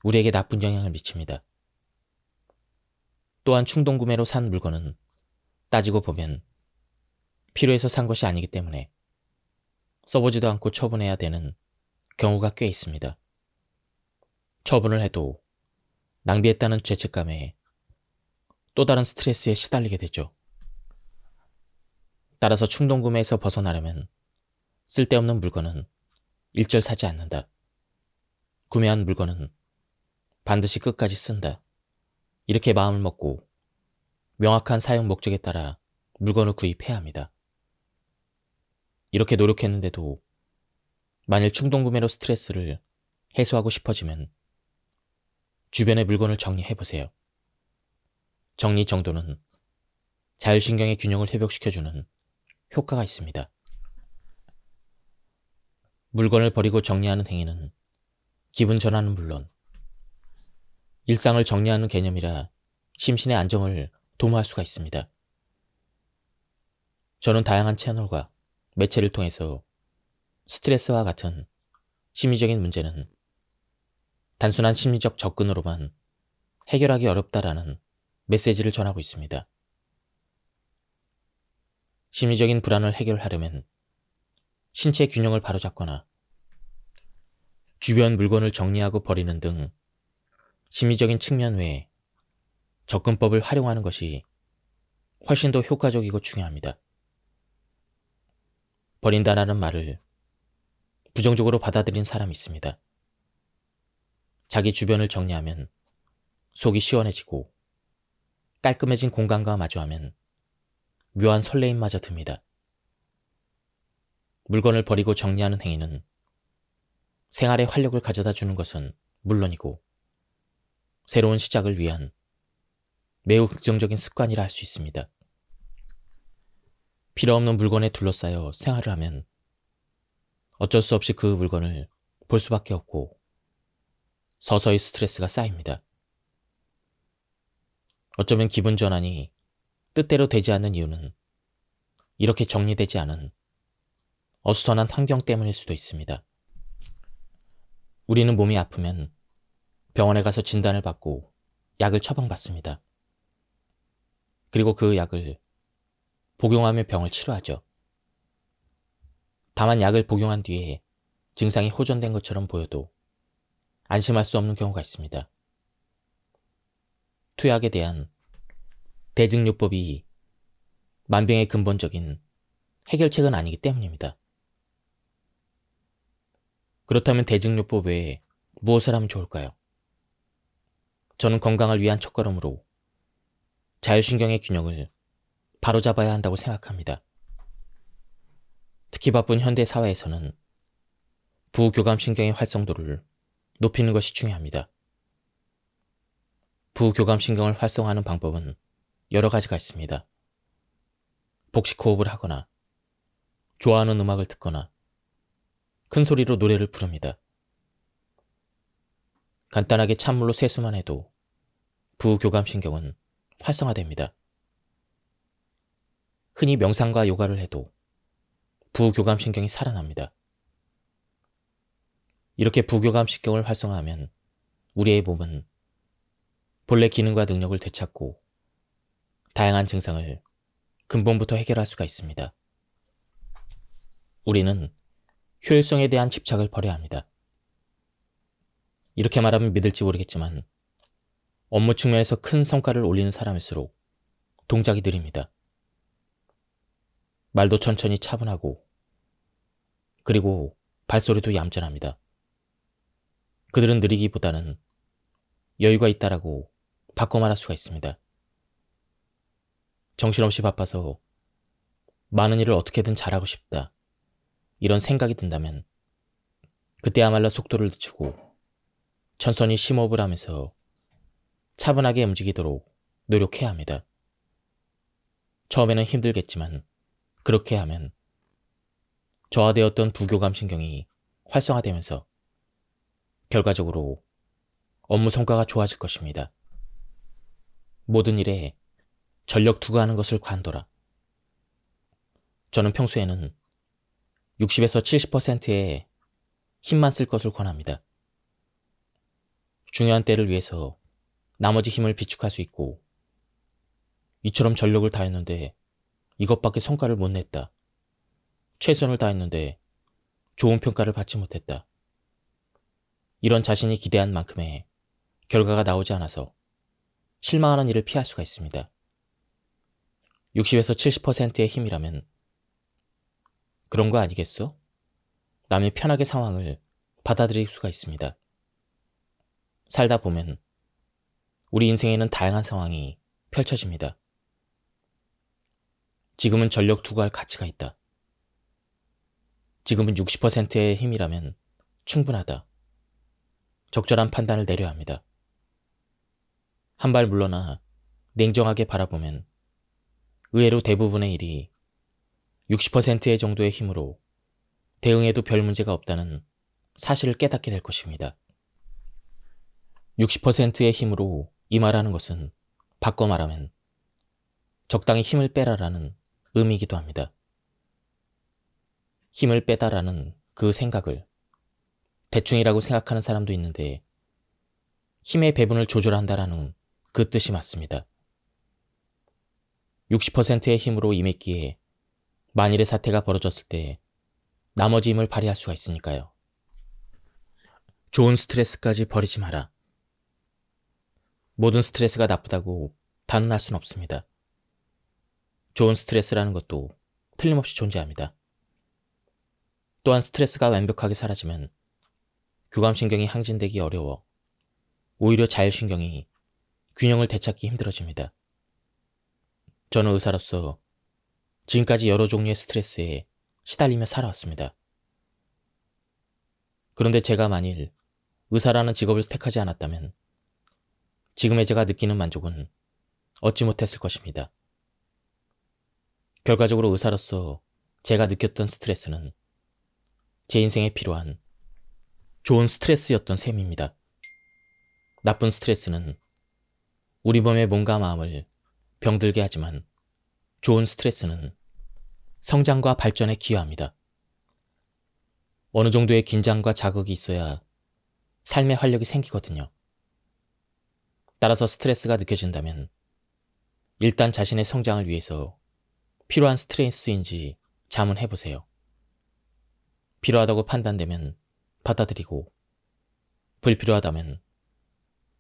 우리에게 나쁜 영향을 미칩니다. 또한 충동구매로 산 물건은 따지고 보면 필요해서 산 것이 아니기 때문에 써보지도 않고 처분해야 되는 경우가 꽤 있습니다. 처분을 해도 낭비했다는 죄책감에 또 다른 스트레스에 시달리게 되죠. 따라서 충동구매에서 벗어나려면 쓸데없는 물건은 일절 사지 않는다. 구매한 물건은 반드시 끝까지 쓴다. 이렇게 마음을 먹고 명확한 사용 목적에 따라 물건을 구입해야 합니다. 이렇게 노력했는데도 만일 충동구매로 스트레스를 해소하고 싶어지면 주변의 물건을 정리해보세요. 정리 정도는 자율신경의 균형을 회복시켜주는 효과가 있습니다. 물건을 버리고 정리하는 행위는 기분 전환은 물론 일상을 정리하는 개념이라 심신의 안정을 도모할 수가 있습니다. 저는 다양한 채널과 매체를 통해서 스트레스와 같은 심리적인 문제는 단순한 심리적 접근으로만 해결하기 어렵다라는 메시지를 전하고 있습니다. 심리적인 불안을 해결하려면 신체 균형을 바로잡거나 주변 물건을 정리하고 버리는 등 심리적인 측면 외에 접근법을 활용하는 것이 훨씬 더 효과적이고 중요합니다. 버린다라는 말을 부정적으로 받아들인 사람이 있습니다. 자기 주변을 정리하면 속이 시원해지고 깔끔해진 공간과 마주하면 묘한 설레임마저 듭니다. 물건을 버리고 정리하는 행위는 생활에 활력을 가져다 주는 것은 물론이고 새로운 시작을 위한 매우 긍정적인 습관이라 할 수 있습니다. 필요없는 물건에 둘러싸여 생활을 하면 어쩔 수 없이 그 물건을 볼 수밖에 없고 서서히 스트레스가 쌓입니다. 어쩌면 기분 전환이 뜻대로 되지 않는 이유는 이렇게 정리되지 않은 어수선한 환경 때문일 수도 있습니다. 우리는 몸이 아프면 병원에 가서 진단을 받고 약을 처방받습니다. 그리고 그 약을 복용하며 병을 치료하죠. 다만 약을 복용한 뒤에 증상이 호전된 것처럼 보여도 안심할 수 없는 경우가 있습니다. 투약에 대한 대증요법이 만병의 근본적인 해결책은 아니기 때문입니다. 그렇다면 대증요법 외에 무엇을 하면 좋을까요? 저는 건강을 위한 첫걸음으로 자율신경의 균형을 바로잡아야 한다고 생각합니다. 특히 바쁜 현대 사회에서는 부교감신경의 활성도를 높이는 것이 중요합니다. 부교감신경을 활성화하는 방법은 여러 가지가 있습니다. 복식 호흡을 하거나, 좋아하는 음악을 듣거나, 큰 소리로 노래를 부릅니다. 간단하게 찬물로 세수만 해도 부교감신경은 활성화됩니다. 흔히 명상과 요가를 해도 부교감신경이 살아납니다. 이렇게 부교감신경을 활성화하면 우리의 몸은 본래 기능과 능력을 되찾고 다양한 증상을 근본부터 해결할 수가 있습니다. 우리는 효율성에 대한 집착을 버려야 합니다. 이렇게 말하면 믿을지 모르겠지만 업무 측면에서 큰 성과를 올리는 사람일수록 동작이 느립니다. 말도 천천히 차분하고 그리고 발소리도 얌전합니다. 그들은 느리기보다는 여유가 있다라고 바꿔 말할 수가 있습니다. 정신없이 바빠서 많은 일을 어떻게든 잘하고 싶다, 이런 생각이 든다면 그때야말로 속도를 늦추고 천천히 심호흡을 하면서 차분하게 움직이도록 노력해야 합니다. 처음에는 힘들겠지만 그렇게 하면 저하되었던 부교감신경이 활성화되면서 결과적으로 업무 성과가 좋아질 것입니다. 모든 일에 전력 투구하는 것을 관둬라. 저는 평소에는 60에서 70%의 힘만 쓸 것을 권합니다. 중요한 때를 위해서 나머지 힘을 비축할 수 있고, 이처럼 전력을 다했는데 이것밖에 성과를 못 냈다, 최선을 다했는데 좋은 평가를 받지 못했다, 이런 자신이 기대한 만큼의 결과가 나오지 않아서 실망하는 일을 피할 수가 있습니다. 60에서 70%의 힘이라면 그런 거 아니겠어? 라며 편하게 상황을 받아들일 수가 있습니다. 살다 보면 우리 인생에는 다양한 상황이 펼쳐집니다. 지금은 전력 투구할 가치가 있다. 지금은 60%의 힘이라면 충분하다. 적절한 판단을 내려야 합니다. 한 발 물러나 냉정하게 바라보면 의외로 대부분의 일이 60%의 정도의 힘으로 대응해도 별 문제가 없다는 사실을 깨닫게 될 것입니다. 60%의 힘으로 임하라는 것은 바꿔 말하면 적당히 힘을 빼라라는 의미이기도 합니다. 힘을 빼다라는 그 생각을 대충이라고 생각하는 사람도 있는데, 힘의 배분을 조절한다라는 그 뜻이 맞습니다. 60%의 힘으로 임했기에 만일의 사태가 벌어졌을 때 나머지 힘을 발휘할 수가 있으니까요. 좋은 스트레스까지 버리지 마라. 모든 스트레스가 나쁘다고 단언할 수는 없습니다. 좋은 스트레스라는 것도 틀림없이 존재합니다. 또한 스트레스가 완벽하게 사라지면 교감신경이 항진되기 어려워 오히려 자율신경이 균형을 되찾기 힘들어집니다. 저는 의사로서 지금까지 여러 종류의 스트레스에 시달리며 살아왔습니다. 그런데 제가 만일 의사라는 직업을 택하지 않았다면 지금의 제가 느끼는 만족은 얻지 못했을 것입니다. 결과적으로 의사로서 제가 느꼈던 스트레스는 제 인생에 필요한 좋은 스트레스였던 셈입니다. 나쁜 스트레스는 우리 몸의 몸과 마음을 병들게 하지만 좋은 스트레스는 성장과 발전에 기여합니다. 어느 정도의 긴장과 자극이 있어야 삶의 활력이 생기거든요. 따라서 스트레스가 느껴진다면 일단 자신의 성장을 위해서 필요한 스트레스인지 자문해보세요. 필요하다고 판단되면 받아들이고, 불필요하다면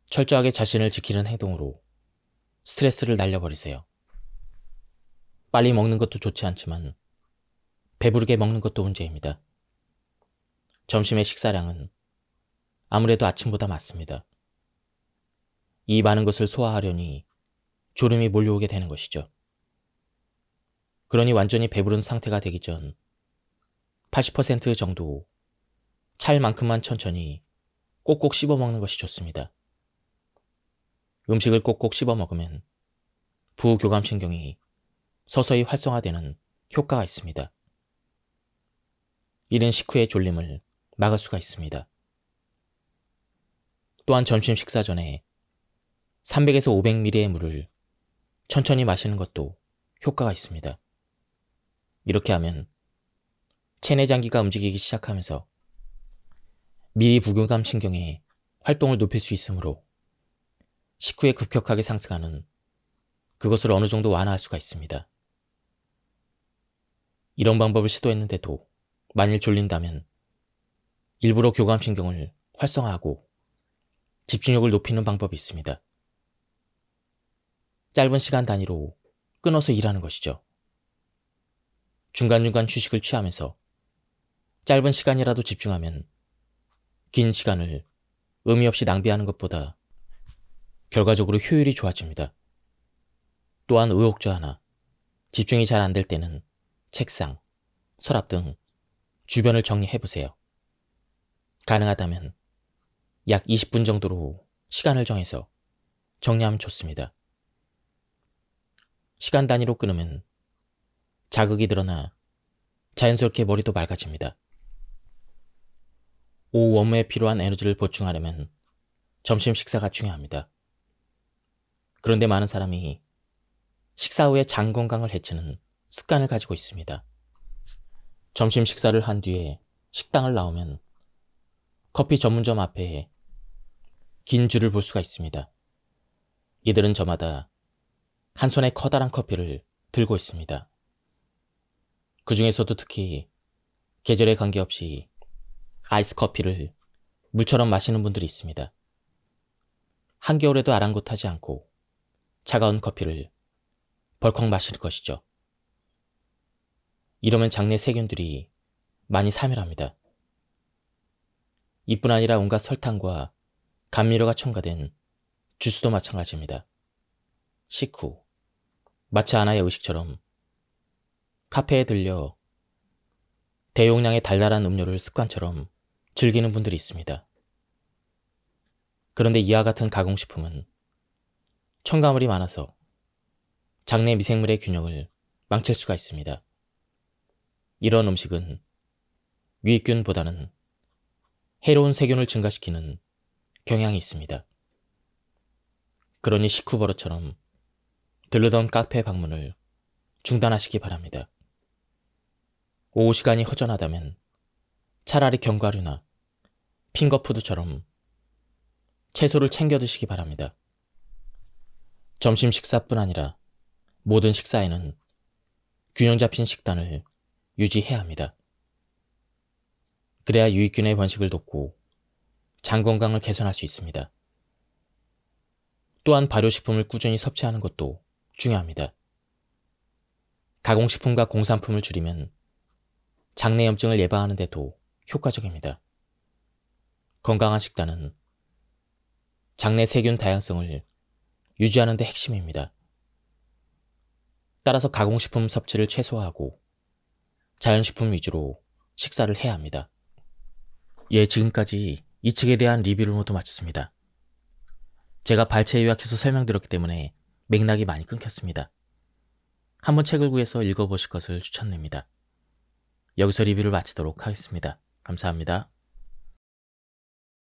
철저하게 자신을 지키는 행동으로 스트레스를 날려버리세요. 빨리 먹는 것도 좋지 않지만 배부르게 먹는 것도 문제입니다. 점심의 식사량은 아무래도 아침보다 많습니다. 이 많은 것을 소화하려니 졸음이 몰려오게 되는 것이죠. 그러니 완전히 배부른 상태가 되기 전 80% 정도 찰 만큼만 천천히 꼭꼭 씹어 먹는 것이 좋습니다. 음식을 꼭꼭 씹어 먹으면 부교감신경이 서서히 활성화되는 효과가 있습니다. 이는 식후의 졸림을 막을 수가 있습니다. 또한 점심 식사 전에 300에서 500ml의 물을 천천히 마시는 것도 효과가 있습니다. 이렇게 하면 체내장기가 움직이기 시작하면서 미리 부교감 신경의 활동을 높일 수 있으므로 식후에 급격하게 상승하는 그것을 어느 정도 완화할 수가 있습니다. 이런 방법을 시도했는데도 만일 졸린다면 일부러 교감신경을 활성화하고 집중력을 높이는 방법이 있습니다. 짧은 시간 단위로 끊어서 일하는 것이죠. 중간중간 휴식을 취하면서 짧은 시간이라도 집중하면 긴 시간을 의미 없이 낭비하는 것보다 결과적으로 효율이 좋아집니다. 또한 의욕조 하나, 집중이 잘 안 될 때는 책상, 서랍 등 주변을 정리해보세요. 가능하다면 약 20분 정도로 시간을 정해서 정리하면 좋습니다. 시간 단위로 끊으면 자극이 늘어나 자연스럽게 머리도 맑아집니다. 오후 업무에 필요한 에너지를 보충하려면 점심 식사가 중요합니다. 그런데 많은 사람이 식사 후에 장 건강을 해치는 습관을 가지고 있습니다. 점심 식사를 한 뒤에 식당을 나오면 커피 전문점 앞에 긴 줄을 볼 수가 있습니다. 이들은 저마다 한 손에 커다란 커피를 들고 있습니다. 그 중에서도 특히 계절에 관계없이 아이스 커피를 물처럼 마시는 분들이 있습니다. 한겨울에도 아랑곳하지 않고 차가운 커피를 벌컥 마시는 것이죠. 이러면 장내 세균들이 많이 사멸합니다. 이뿐 아니라 온갖 설탕과 감미료가 첨가된 주스도 마찬가지입니다. 식후 마치 하나의 의식처럼 카페에 들려 대용량의 달달한 음료를 습관처럼 즐기는 분들이 있습니다. 그런데 이와 같은 가공식품은 첨가물이 많아서 장내 미생물의 균형을 망칠 수가 있습니다. 이런 음식은 유익균보다는 해로운 세균을 증가시키는 경향이 있습니다. 그러니 식후 버릇처럼 들르던 카페 방문을 중단하시기 바랍니다. 오후 시간이 허전하다면 차라리 견과류나 핑거푸드처럼 채소를 챙겨 드시기 바랍니다. 점심 식사뿐 아니라 모든 식사에는 균형 잡힌 식단을 유지해야 합니다. 그래야 유익균의 번식을 돕고 장 건강을 개선할 수 있습니다. 또한 발효식품을 꾸준히 섭취하는 것도 중요합니다. 가공식품과 공산품을 줄이면 장내염증을 예방하는 데도 효과적입니다. 건강한 식단은 장내 세균 다양성을 유지하는 데 핵심입니다. 따라서 가공식품 섭취를 최소화하고 자연식품 위주로 식사를 해야 합니다. 지금까지 이 책에 대한 리뷰를 모두 마쳤습니다. 제가 발췌 요약해서 설명드렸기 때문에 맥락이 많이 끊겼습니다. 한번 책을 구해서 읽어보실 것을 추천드립니다. 여기서 리뷰를 마치도록 하겠습니다. 감사합니다.